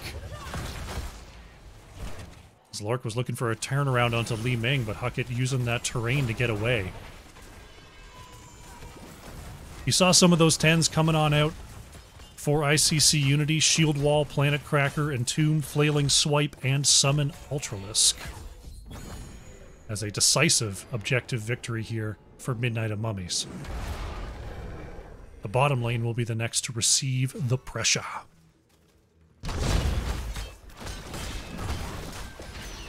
As Lork was looking for a turnaround onto Li Ming, but Huckett using that terrain to get away. You saw some of those 10s coming on out for ICC Unity. Shield Wall, Planet Cracker, Entomb, Flailing Swipe, and Summon Ultralisk. As a decisive objective victory here for Midnight of Mummies. The bottom lane will be the next to receive the pressure.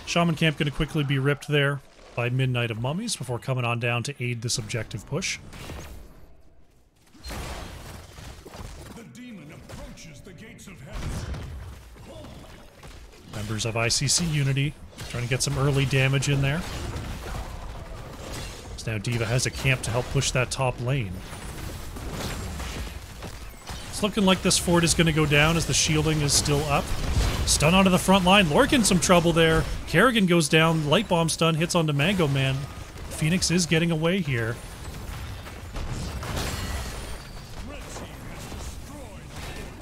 Shaman Camp going to quickly be ripped there by Midnight of Mummies before coming on down to aid this objective push. The demon approaches the gates of heaven. Members of ICC Unity trying to get some early damage in there. So now Diva has a camp to help push that top lane. It's looking like this fort is going to go down as the shielding is still up. Stun onto the front line. Lork in some trouble there. Kerrigan goes down. Light Bomb stun hits onto Mango Man. Phoenix is getting away here.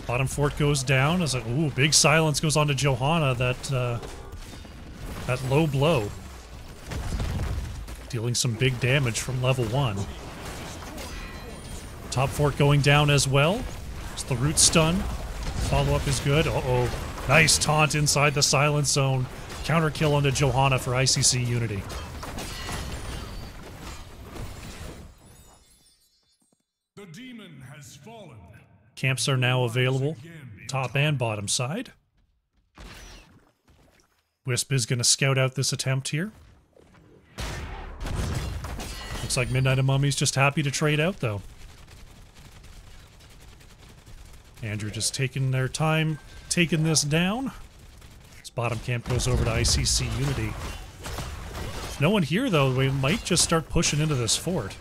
Bottom fort goes down as a big silence goes on to Johanna. That low blow, dealing some big damage from level 1. Top fort going down as well. It's the root stun. Follow up is good. Uh-oh. Nice taunt inside the silence zone. Counter kill onto Johanna for ICC Unity. The demon has fallen. Camps are now available, top and bottom side. Wisp is going to scout out this attempt here. Looks like Midnight of Mummies just happy to trade out, though. Andrew just taking their time, taking this down. This bottom camp goes over to ICC Unity. If no one here, though, we might just start pushing into this fort.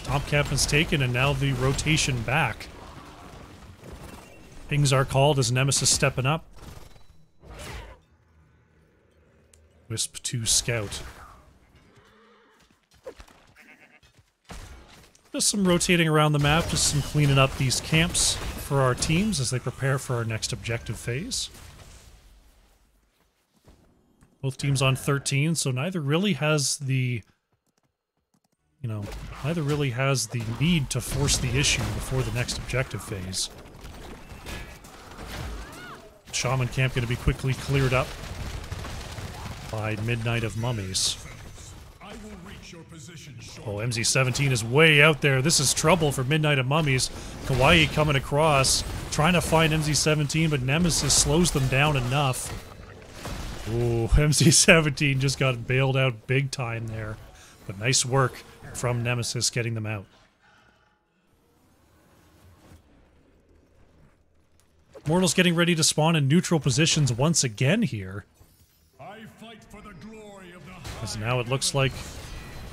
Top camp is taken, and now the rotation back. Pings are called as Nemesis stepping up. Wisp to scout. Just some rotating around the map, just some cleaning up these camps for our teams as they prepare for our next objective phase. Both teams on 13, so neither really has the neither really has the need to force the issue before the next objective phase. Shaman camp going to be quickly cleared up by Midnight of Mummies. Oh, MZ17 is way out there. This is trouble for Midnight of Mummies. Kawaii coming across, trying to find MZ17, but Nemesis slows them down enough. Ooh, MZ17 just got bailed out big time there. But nice work from Nemesis getting them out. Mortals getting ready to spawn in neutral positions once again here. I fight for the glory of the As now it looks like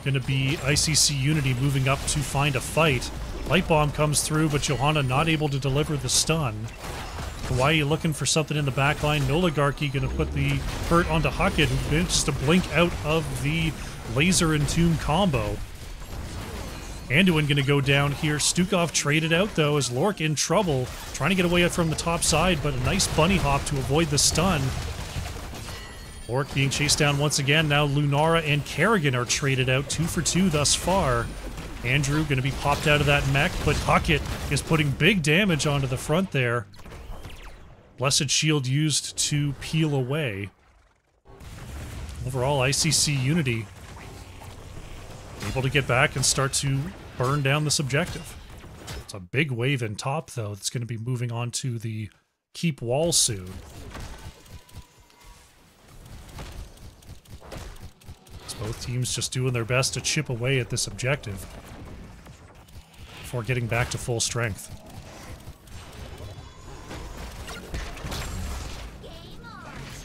going to be ICC Unity moving up to find a fight. Light Bomb comes through, but Johanna not able to deliver the stun. Kawaii looking for something in the backline. Noligarchy going to put the hurt onto Huckett, who manages to blink out of the Laser and Tomb combo. Anduin going to go down here. Stukov traded out, though, as Lork in trouble, trying to get away from the top side, but a nice bunny hop to avoid the stun. Orc being chased down once again. Now Lunara and Kerrigan are traded out 2 for 2 thus far. Andrew going to be popped out of that mech, but Huckett is putting big damage onto the front there. Blessed Shield used to peel away. Overall, ICC Unity able to get back and start to burn down this objective. It's a big wave in top, though, that's going to be moving on to the keep wall soon. It's both teams just doing their best to chip away at this objective before getting back to full strength.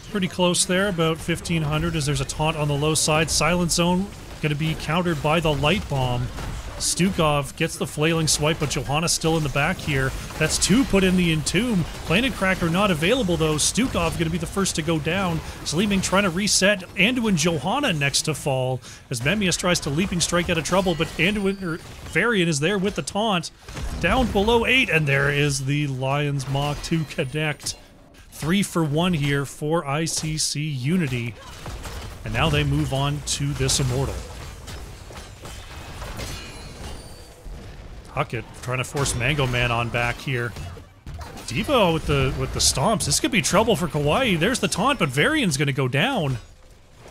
Pretty close there, about 1,500 as there's a taunt on the low side. Silent Zone going to be countered by the Light Bomb. Stukov gets the flailing swipe, but Johanna still in the back here. That's 2 put in the Entomb. Planet Cracker not available, though. Stukov going to be the first to go down. Sleeming trying to reset. Anduin Johanna next to fall as Memmius tries to leaping strike out of trouble, but Varian is there with the taunt. Down below 8, and there is the Lion's Maw to connect. 3 for 1 here for ICC Unity. And now they move on to this Immortal. Huckett trying to force Mango Man on back here. Devo with the stomps. This could be trouble for Kawaii. There's the taunt, but Varian's going to go down.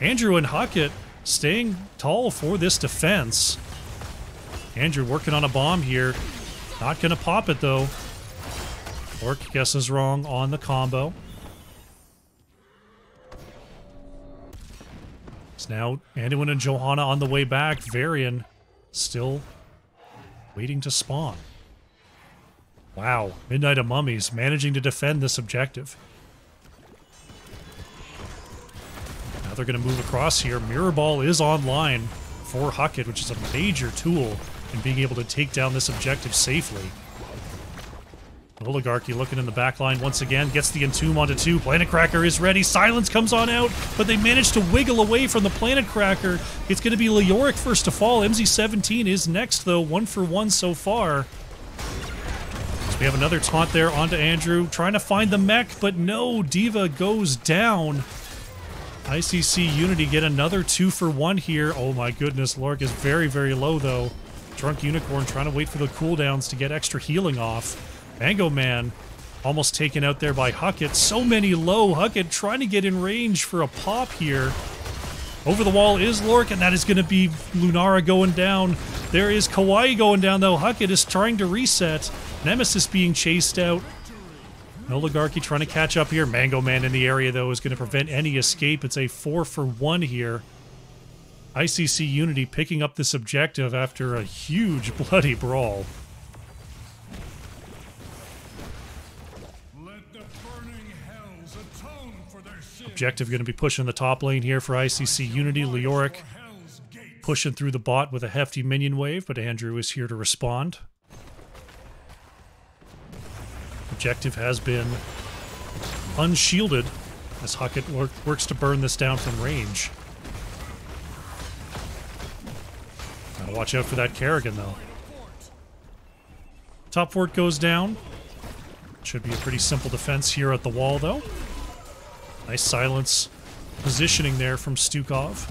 Andrew and Huckett staying tall for this defense. Andrew working on a bomb here. Not going to pop it, though. Orc guesses wrong on the combo. It's now Anduin and Johanna on the way back. Varian still waiting to spawn. Wow, Midnight of Mummies managing to defend this objective. Now they're going to move across here. Mirror Ball is online for Huckett, which is a major tool in being able to take down this objective safely. Oligarchy looking in the back line once again, gets the Entomb onto 2. Planet Cracker is ready. Silence comes on out, but they manage to wiggle away from the Planet Cracker. It's going to be Leoric first to fall. MZ17 is next, though. 1 for 1 so far. So we have another taunt there onto Andrew, trying to find the mech, but no, Diva goes down. ICC Unity get another 2 for 1 here. Oh my goodness, Leoric is very, very low, though. Drunk Unicorn trying to wait for the cooldowns to get extra healing off. Mango Man almost taken out there by Huckett. So many low. Huckett trying to get in range for a pop here. Over the wall is Leoric, and that is going to be Lunara going down. There is Kawaii going down, though. Huckett is trying to reset. Nemesis being chased out. Oligarchy trying to catch up here. Mango Man in the area, though, is going to prevent any escape. It's a 4 for 1 here. ICC Unity picking up this objective after a huge bloody brawl. Objective going to be pushing the top lane here for ICC Unity. Leoric pushing through the bot with a hefty minion wave, but Andrew is here to respond. Objective has been unshielded as Huckett works to burn this down from range. Gotta watch out for that Kerrigan, though. Top fort goes down. Should be a pretty simple defense here at the wall, though. Nice silence positioning there from Stukov.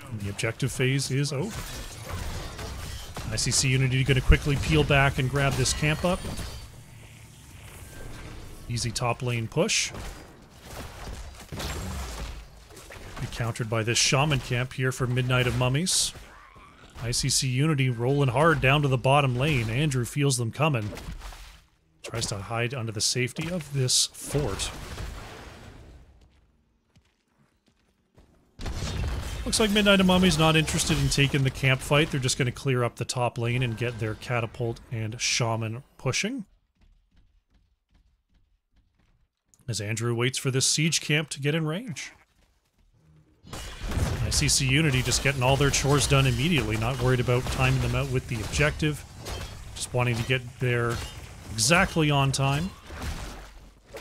And the objective phase is over. ICC Unity going to quickly peel back and grab this camp up. Easy top lane push. Be countered by this Shaman camp here for Midnight of Mummies. ICC Unity rolling hard down to the bottom lane. Andrew feels them coming. Tries to hide under the safety of this fort. Looks like Midnight of Mummies not interested in taking the camp fight. They're just going to clear up the top lane and get their Catapult and Shaman pushing. As Andrew waits for this siege camp to get in range. ICC Unity just getting all their chores done immediately, not worried about timing them out with the objective. Just wanting to get there exactly on time.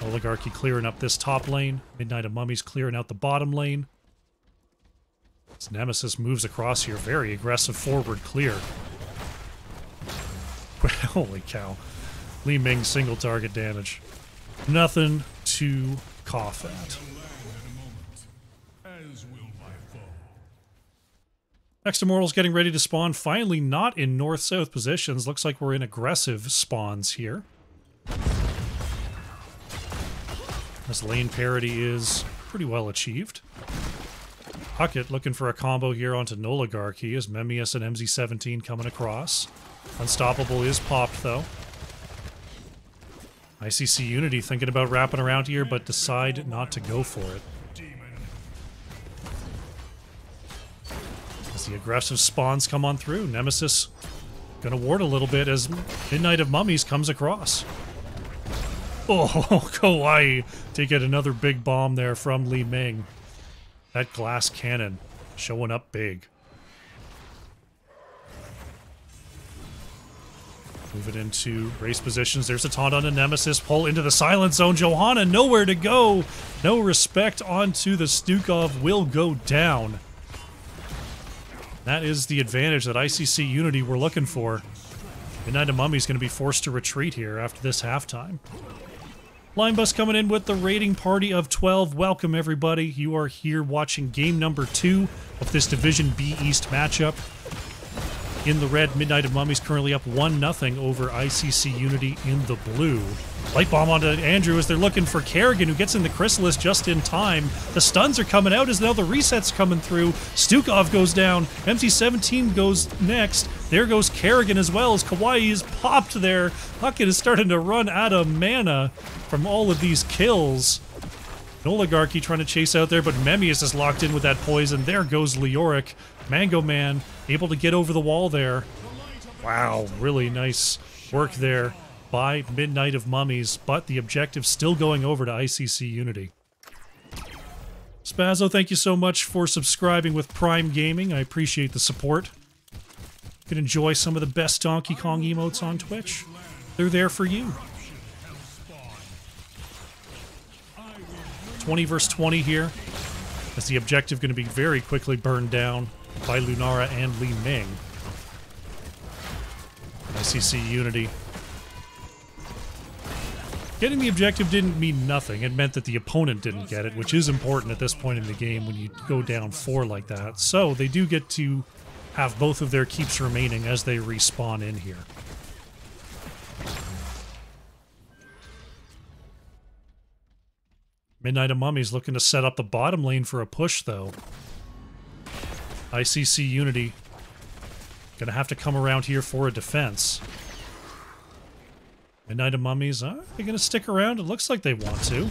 Oligarchy clearing up this top lane. Midnight of Mummies clearing out the bottom lane. As Nemesis moves across here, very aggressive forward clear. Holy cow. Li Ming single target damage. Nothing to cough at. As will my foe. Next Immortal's getting ready to spawn. Finally not in north-south positions. Looks like we're in aggressive spawns here. This lane parity is pretty well achieved. Huckett looking for a combo here onto Noligarchy as Mummies and MZ17 coming across. Unstoppable is popped though. ICC Unity thinking about wrapping around here but decide not to go for it. As the aggressive spawns come on through, Nemesis gonna ward a little bit as Midnight of Mummies comes across. Oh, Kawaii taking another big bomb there from Li Ming. That glass cannon showing up big. Moving into race positions. There's a taunt on a Nemesis. Pull into the silent zone. Johanna nowhere to go. No respect onto the Stukov will go down. That is the advantage that ICC Unity were looking for. Midnight of Mummy's going to be forced to retreat here after this halftime. Line Bus coming in with the raiding party of 12. Welcome, everybody. You are here watching game number 2 of this Division B East matchup. In the red, Midnight of Mummies currently up 1-0 over ICC Unity in the blue. Light bomb onto Andrew as they're looking for Kerrigan, who gets in the Chrysalis just in time. The stuns are coming out as now the reset's coming through. Stukov goes down. MC17 goes next. There goes Kerrigan as well as Kawaii is popped there. Huckett is starting to run out of mana from all of these kills. Noligarchy trying to chase out there, but Mummies is locked in with that poison. There goes Leoric. Mango Man able to get over the wall there. Wow, really nice work there by Midnight of Mummies, but the objective still going over to ICC Unity. Spazzo, thank you so much for subscribing with Prime Gaming. I appreciate the support. You can enjoy some of the best Donkey Kong emotes on Twitch. They're there for you. 20 versus 20 here, as the objective going to be very quickly burned down by Lunara and Li Ming. ICC Unity. Getting the objective didn't mean nothing. It meant that the opponent didn't get it, which is important at this point in the game when you go down 4 like that. So they do get to have both of their keeps remaining as they respawn in here. Midnight of Mummies looking to set up the bottom lane for a push, though. ICC Unity gonna have to come around here for a defense. Midnight of Mummies, they're gonna stick around? It looks like they want to.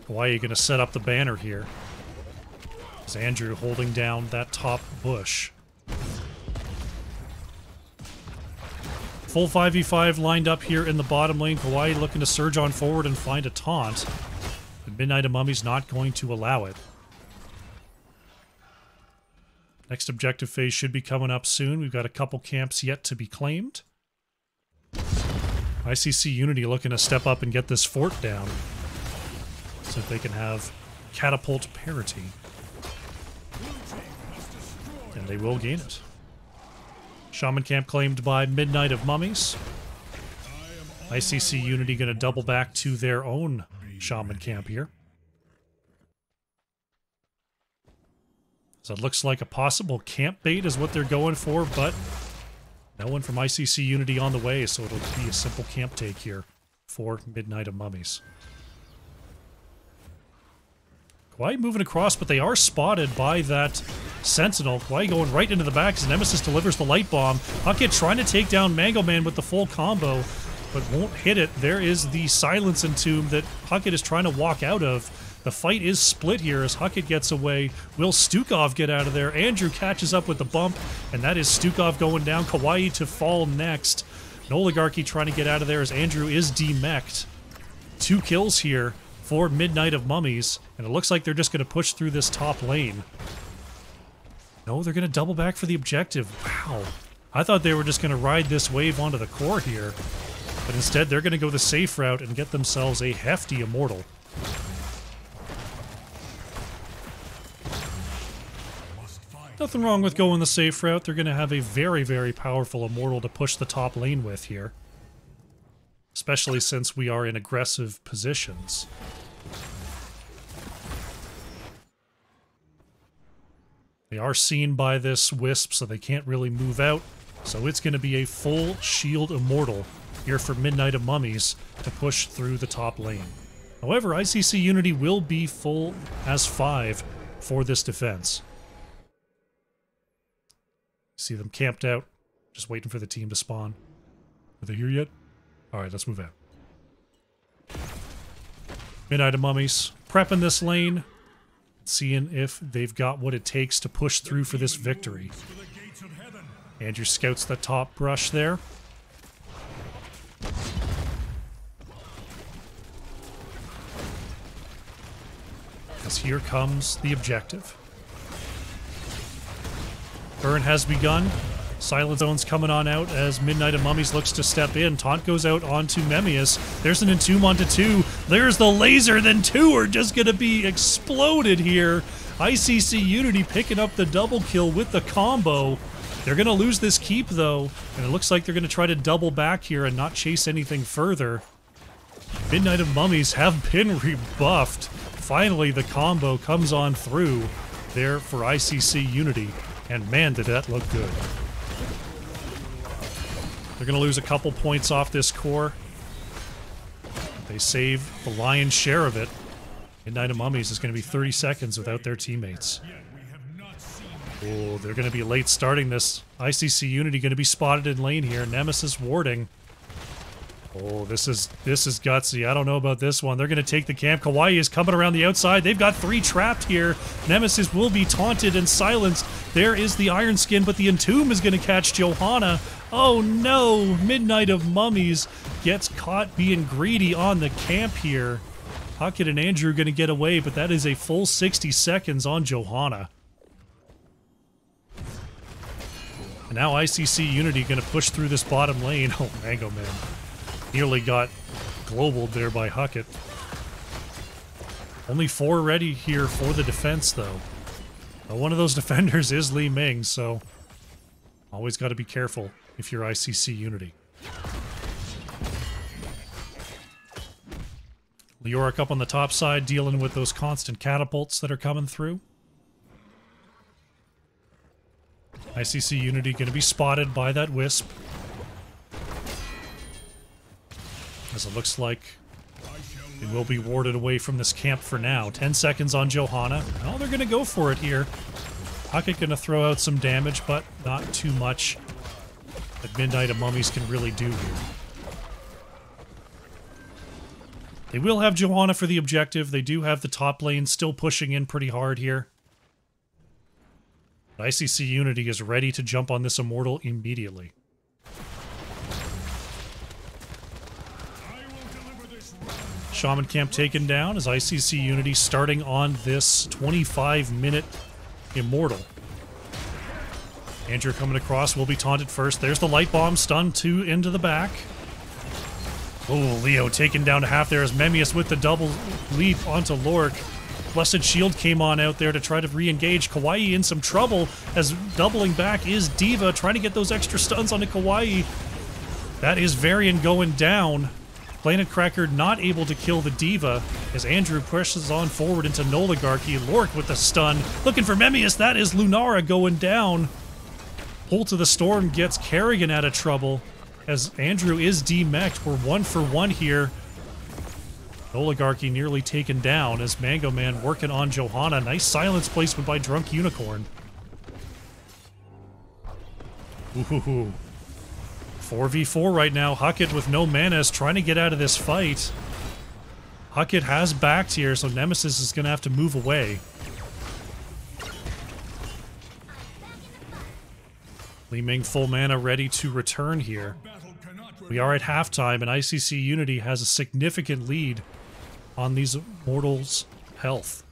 Why are you gonna set up the banner here? Is Andrew holding down that top bush? Full 5v5 lined up here in the bottom lane. Kawaii looking to surge on forward and find a taunt. But Midnight of Mummies not going to allow it. Next objective phase should be coming up soon. We've got a couple camps yet to be claimed. ICC Unity looking to step up and get this fort down so that they can have catapult parity. And they will gain it. Shaman camp claimed by Midnight of Mummies. ICC Unity going to double back to their own Shaman camp here. So it looks like a possible camp bait is what they're going for, but no one from ICC Unity on the way, so it'll be a simple camp take here for Midnight of Mummies. Kawaii moving across, but they are spotted by that Sentinel. Kawaii going right into the back as Nemesis delivers the light bomb. Huckett trying to take down Mango Man with the full combo, but won't hit it. There is the Silence Entomb that Huckett is trying to walk out of. The fight is split here as Huckett gets away. Will Stukov get out of there? Andrew catches up with the bump, and that is Stukov going down. Kawaii to fall next. Noligarchy trying to get out of there as Andrew is demeched. 2 kills here for Midnight of Mummies, and it looks like they're just going to push through this top lane. No, they're going to double back for the objective. Wow. I thought they were just going to ride this wave onto the core here, but instead they're going to go the safe route and get themselves a hefty Immortal. Nothing wrong with going the safe route. They're going to have a very, very powerful Immortal to push the top lane with here. Especially since we are in aggressive positions. They are seen by this Wisp, so they can't really move out. So it's going to be a full shield Immortal here for Midnight of Mummies to push through the top lane. However, ICC Unity will be full as 5 for this defense. See them camped out, just waiting for the team to spawn. Are they here yet? Alright, let's move out. Midnight of Mummies prepping this lane, seeing if they've got what it takes to push through for this victory. Andrew scouts the top brush there. As here comes the objective. Burn has begun. Silent Zone's coming on out as Midnight of Mummies looks to step in. Taunt goes out onto Mummies. There's an Entomb onto 2. There's the laser, then 2 are just going to be exploded here. ICC Unity picking up the double kill with the combo. They're going to lose this keep, though, and it looks like they're going to try to double back here and not chase anything further. Midnight of Mummies have been rebuffed. Finally, the combo comes on through there for ICC Unity, and man, did that look good. They're going to lose a couple points off this core. They save the lion's share of it. Midnight of Mummies is going to be 30 seconds without their teammates. Oh, they're going to be late starting this. ICC Unity going to be spotted in lane here. Nemesis warding. Oh, this is gutsy. I don't know about this one. They're going to take the camp. Kawaii is coming around the outside. They've got 3 trapped here. Nemesis will be taunted and silenced. There is the Iron Skin, but the Entomb is going to catch Johanna. Oh no! Midnight of Mummies gets caught being greedy on the camp here. Puckett and Andrew going to get away, but that is a full 60 seconds on Johanna. And now ICC Unity going to push through this bottom lane. Oh, Mango Man. Nearly got globaled there by Huckett. Only 4 ready here for the defense, though. One of those defenders is Li Ming, so always got to be careful if you're ICC Unity. Leoric up on the top side, dealing with those constant catapults that are coming through. ICC Unity going to be spotted by that Wisp. As it looks like it will be warded away from this camp for now. 10 seconds on Johanna. Oh, they're going to go for it here. Puckett going to throw out some damage, but not too much that Midnight of Mummies can really do here. They will have Johanna for the objective. They do have the top lane still pushing in pretty hard here. But ICC Unity is ready to jump on this Immortal immediately. Shaman Camp taken down as ICC Unity starting on this 25-minute Immortal. Andrew coming across, will be taunted first. There's the Light Bomb, stun 2 into the back. Oh, Leo taken down to half there as Memmius with the double leap onto Lork. Blessed Shield came on out there to try to re-engage. Kawaii in some trouble as doubling back is Diva, trying to get those extra stuns onto Kawaii. That is Varian going down. Planet Cracker not able to kill the Diva as Andrew pushes on forward into Noligarchy. Lork with the stun. Looking for Memmius. That is Lunara going down. Bolt of the Storm gets Kerrigan out of trouble as Andrew is demech'd. We're 1 for 1 here. Noligarchy nearly taken down as Mango Man working on Johanna. Nice silence placement by Drunk Unicorn. Ooh. 4v4 right now. Huckett with no mana is trying to get out of this fight. Huckett has backed here, so Nemesis is going to have to move away. Li Ming full mana ready to return here. We are at halftime, and ICC Unity has a significant lead on these Mortals' health.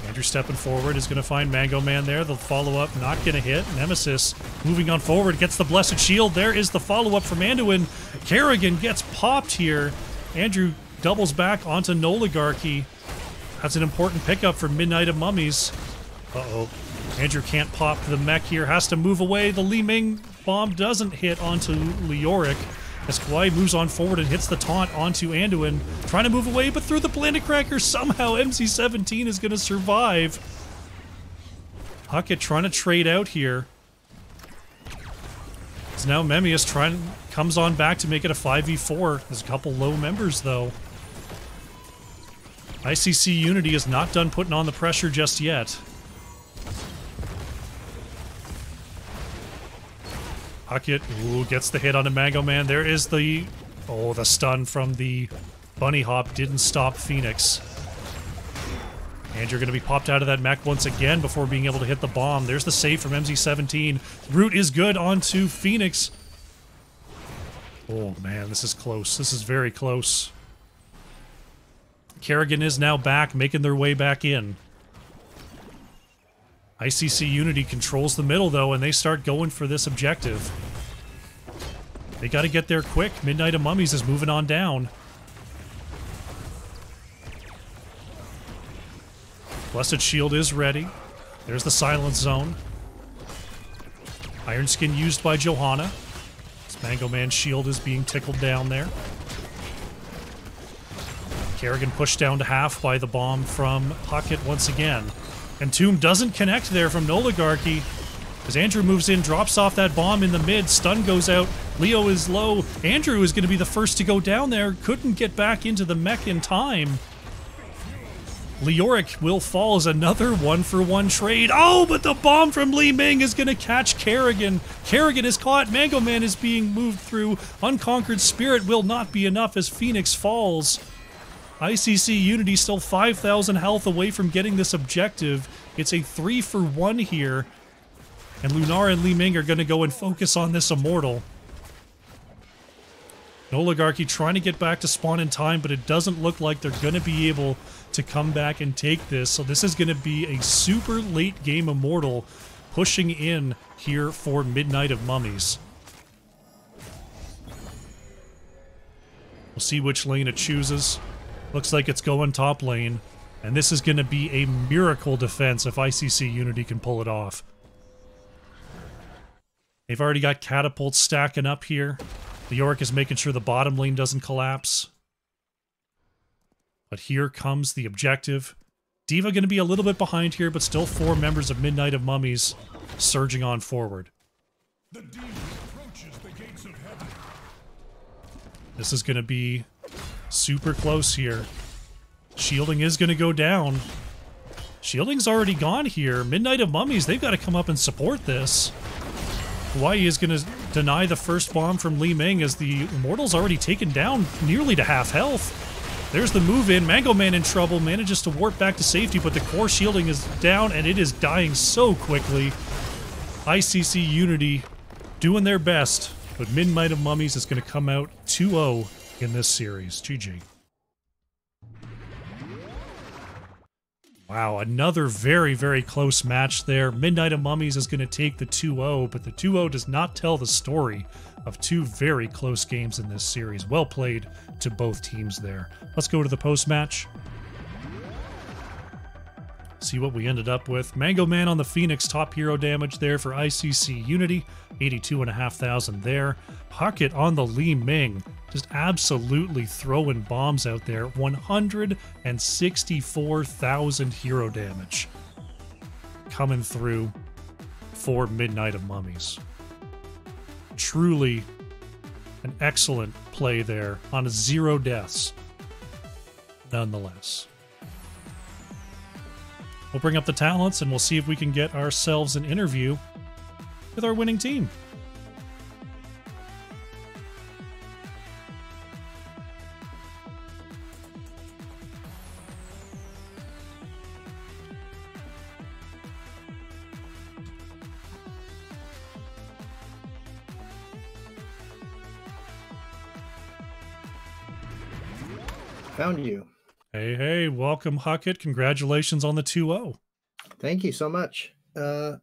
Andrew stepping forward is going to find Mango Man there. The follow-up not going to hit. Nemesis moving on forward, gets the Blessed Shield. There is the follow-up from Anduin. Kerrigan gets popped here. Andrew doubles back onto Noligarchy. That's an important pickup for Midnight of Mummies. Uh-oh. Andrew can't pop the mech here, has to move away. The Li Ming bomb doesn't hit onto Leoric as Kauai moves on forward and hits the taunt onto Anduin. Trying to move away, but through the Planet Cracker, somehow MC-17 is going to survive. Huckett trying to trade out here. So now Mummies comes on back to make it a 5v4. There's a couple low members, though. ICC Unity is not done putting on the pressure just yet. Huckett, ooh, gets the hit on a Mango Man. There is the... Oh, the stun from the bunny hop didn't stop Phoenix. And you're going to be popped out of that mech once again before being able to hit the bomb. There's the save from MZ17. Root is good onto Phoenix. Oh, man, this is close. This is very close. Kerrigan is now back, making their way back in. ICC Unity controls the middle, though, and they start going for this objective. They got to get there quick. Midnight of Mummies is moving on down. Blessed Shield is ready. There's the Silence Zone. Iron Skin used by Johanna. This Mango Man's shield is being tickled down there. Kerrigan pushed down to half by the bomb from Huckett once again. And Tomb doesn't connect there from Noligarchy. As Andrew moves in, drops off that bomb in the mid, stun goes out, Leo is low. Andrew is going to be the first to go down there, couldn't get back into the mech in time. Leoric will fall as another 1-for-1 trade. Oh, but the bomb from Li Ming is going to catch Kerrigan. Kerrigan is caught, Mango Man is being moved through. Unconquered Spirit will not be enough as Phoenix falls. ICC Unity still 5,000 health away from getting this objective. It's a 3-for-1 here. And Lunar and Li Ming are going to go and focus on this Immortal. Noligarchy trying to get back to spawn in time, but it doesn't look like they're going to be able to come back and take this. So this is going to be a super late game Immortal pushing in here for Midnight of Mummies. We'll see which lane it chooses. Looks like it's going top lane, and this is going to be a miracle defense if ICC Unity can pull it off. They've already got catapults stacking up here. The Yorick is making sure the bottom lane doesn't collapse. But here comes the objective. Diva going to be a little bit behind here, but still 4 members of Midnight of Mummies surging on forward. The demon approaches the gates of heaven. This is going to be super close here. Shielding is going to go down. Shielding's already gone here. Midnight of Mummies, they've got to come up and support this. Hawaii is going to deny the first bomb from Li Ming as the Immortal's already taken down nearly to half health. There's the move in. Mango Man in trouble, manages to warp back to safety, but the core shielding is down and it is dying so quickly. ICC Unity doing their best, but Midnight of Mummies is going to come out 2-0 in this series. GG. Wow, another very, very close match there. Midnight of Mummies is going to take the 2-0, but the 2-0 does not tell the story of 2 very close games in this series. Well played to both teams there. Let's go to the post-match. See what we ended up with. Mango Man on the Phoenix, top hero damage there for ICC Unity. 82,500 there. Huckett on the Li Ming. Just absolutely throwing bombs out there. 164,000 hero damage coming through for Midnight of Mummies. Truly an excellent play there on 0 deaths, nonetheless. We'll bring up the talents and we'll see if we can get ourselves an interview with our winning team. Found you. Hey, hey, welcome, Huckett. Congratulations on the 2-0. Thank you so much. I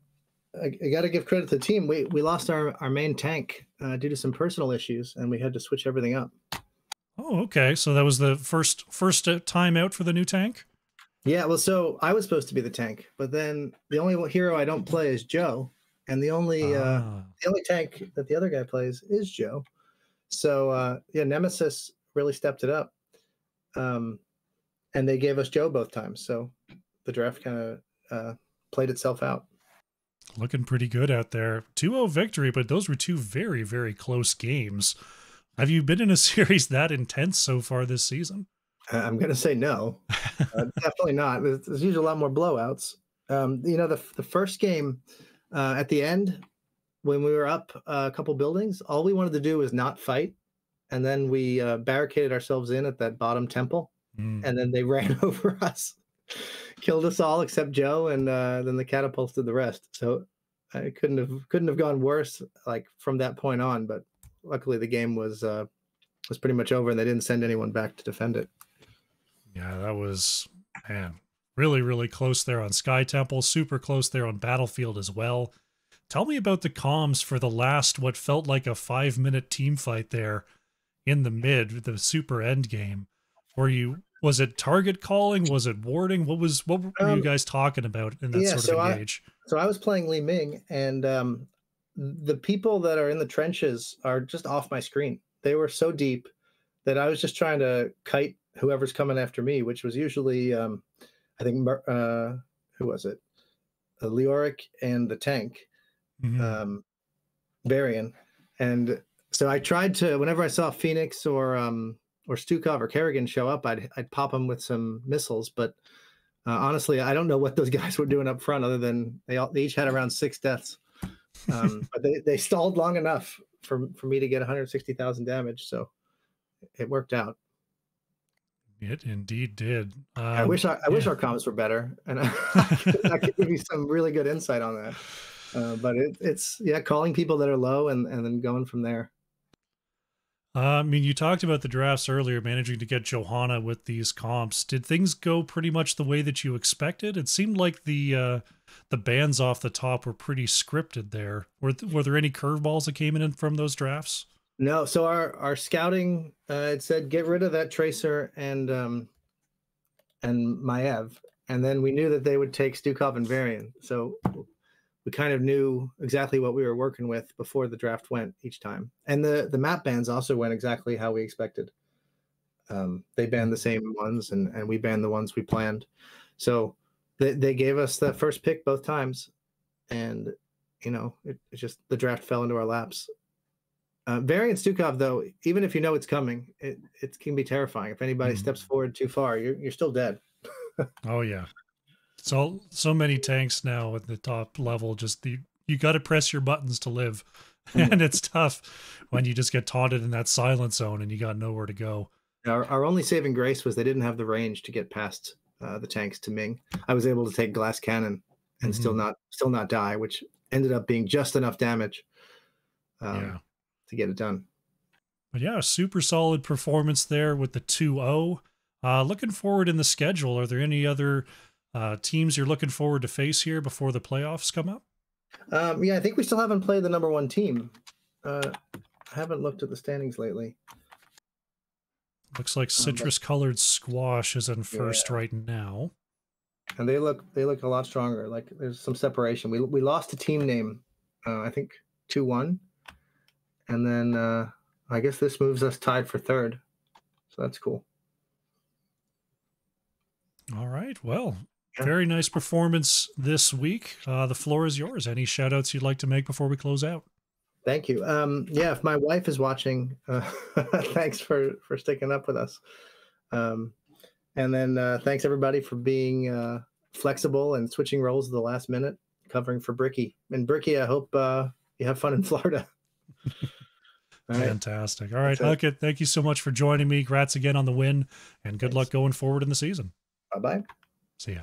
got to give credit to the team. We lost our main tank due to some personal issues, and we had to switch everything up. Oh, okay. So that was the first time out for the new tank? Yeah, well, so I was supposed to be the tank, but then the only hero I don't play is Joe, and Ah, the only tank that the other guy plays is Joe. So yeah, Nemesis really stepped it up, um, and they gave us Joe both times. So the draft kind of played itself out. looking pretty good out there. 2-0 victory, but those were two very, very close games. Have you been in a series that intense so far this season? I'm going to say no, definitely not. There's usually a lot more blowouts. The first game at the end when we were up a couple buildings, all we wanted to do was not fight, and then we barricaded ourselves in at that bottom temple, Mm. and then they ran over us, killed us all except Joe, and then the catapults did the rest. So I couldn't have gone worse, like from that point on. But luckily, the game was pretty much over, and they didn't send anyone back to defend it. Yeah, that was, man, really, really close there on Sky Temple, super close there on Battlefield as well. Tell me about the comms for the last, what felt like a 5-minute team fight there in the mid, the super end game. Was it target calling? Was it warding? What were you guys talking about in that Yeah, sort of engage? so I was playing Li Ming, and the people that are in the trenches are just off my screen. They were so deep that I was just trying to kite whoever's coming after me, which was usually, I think, who was it? Leoric and the tank, Mhm. Varian. And so I tried to, whenever I saw Phoenix or Stukov or Kerrigan show up, I'd pop them with some missiles. But honestly, I don't know what those guys were doing up front, other than they each had around 6 deaths. But they stalled long enough for me to get 160,000 damage, so it worked out. It indeed did. I wish our Yeah. comms were better, and I could give you some really good insight on that. But it's calling people that are low and then going from there. I mean, you talked about the drafts earlier, managing to get Johanna with these comps. Did things go pretty much the way that you expected? It seemed like the bands off the top were pretty scripted there. Were there any curveballs that came in from those drafts? No, so our scouting it said get rid of that tracer and Maev, and then we knew that they would take Stukov and Varian. So we kind of knew exactly what we were working with before the draft went each time. And the map bans also went exactly how we expected. They banned the same ones, and we banned the ones we planned. So they gave us the first pick both times, and it just the draft fell into our laps. Variant Stukov, though, even if you know it's coming, it can be terrifying. If anybody steps forward too far, you're still dead. Oh yeah. So many tanks now at the top level. Just you got to press your buttons to live, and it's tough when you just get taunted in that silent zone and you got nowhere to go. Our only saving grace was they didn't have the range to get past the tanks to Ming. I was able to take glass cannon and still not die, which ended up being just enough damage to get it done. But yeah, super solid performance there with the 2-0. Looking forward in the schedule. Are there any other teams you're looking forward to face here before the playoffs come up? Yeah, I think we still haven't played the number 1 team. I haven't looked at the standings lately. Looks like citrus-colored squash is in first right now, and they look a lot stronger. Like there's some separation. We lost a team name, I think 2-1, and then I guess this moves us tied for 3rd, so that's cool. All right, well, very nice performance this week. The floor is yours. Any shout outs you'd like to make before we close out? Thank you. Yeah, if my wife is watching, thanks for sticking up with us. And then thanks everybody for being flexible and switching roles at the last minute, covering for Bricky. And Bricky, I hope you have fun in Florida. Fantastic. All right, Huckett, thank you so much for joining me. Congrats again on the win, and good luck going forward in the season. Bye-bye. See ya.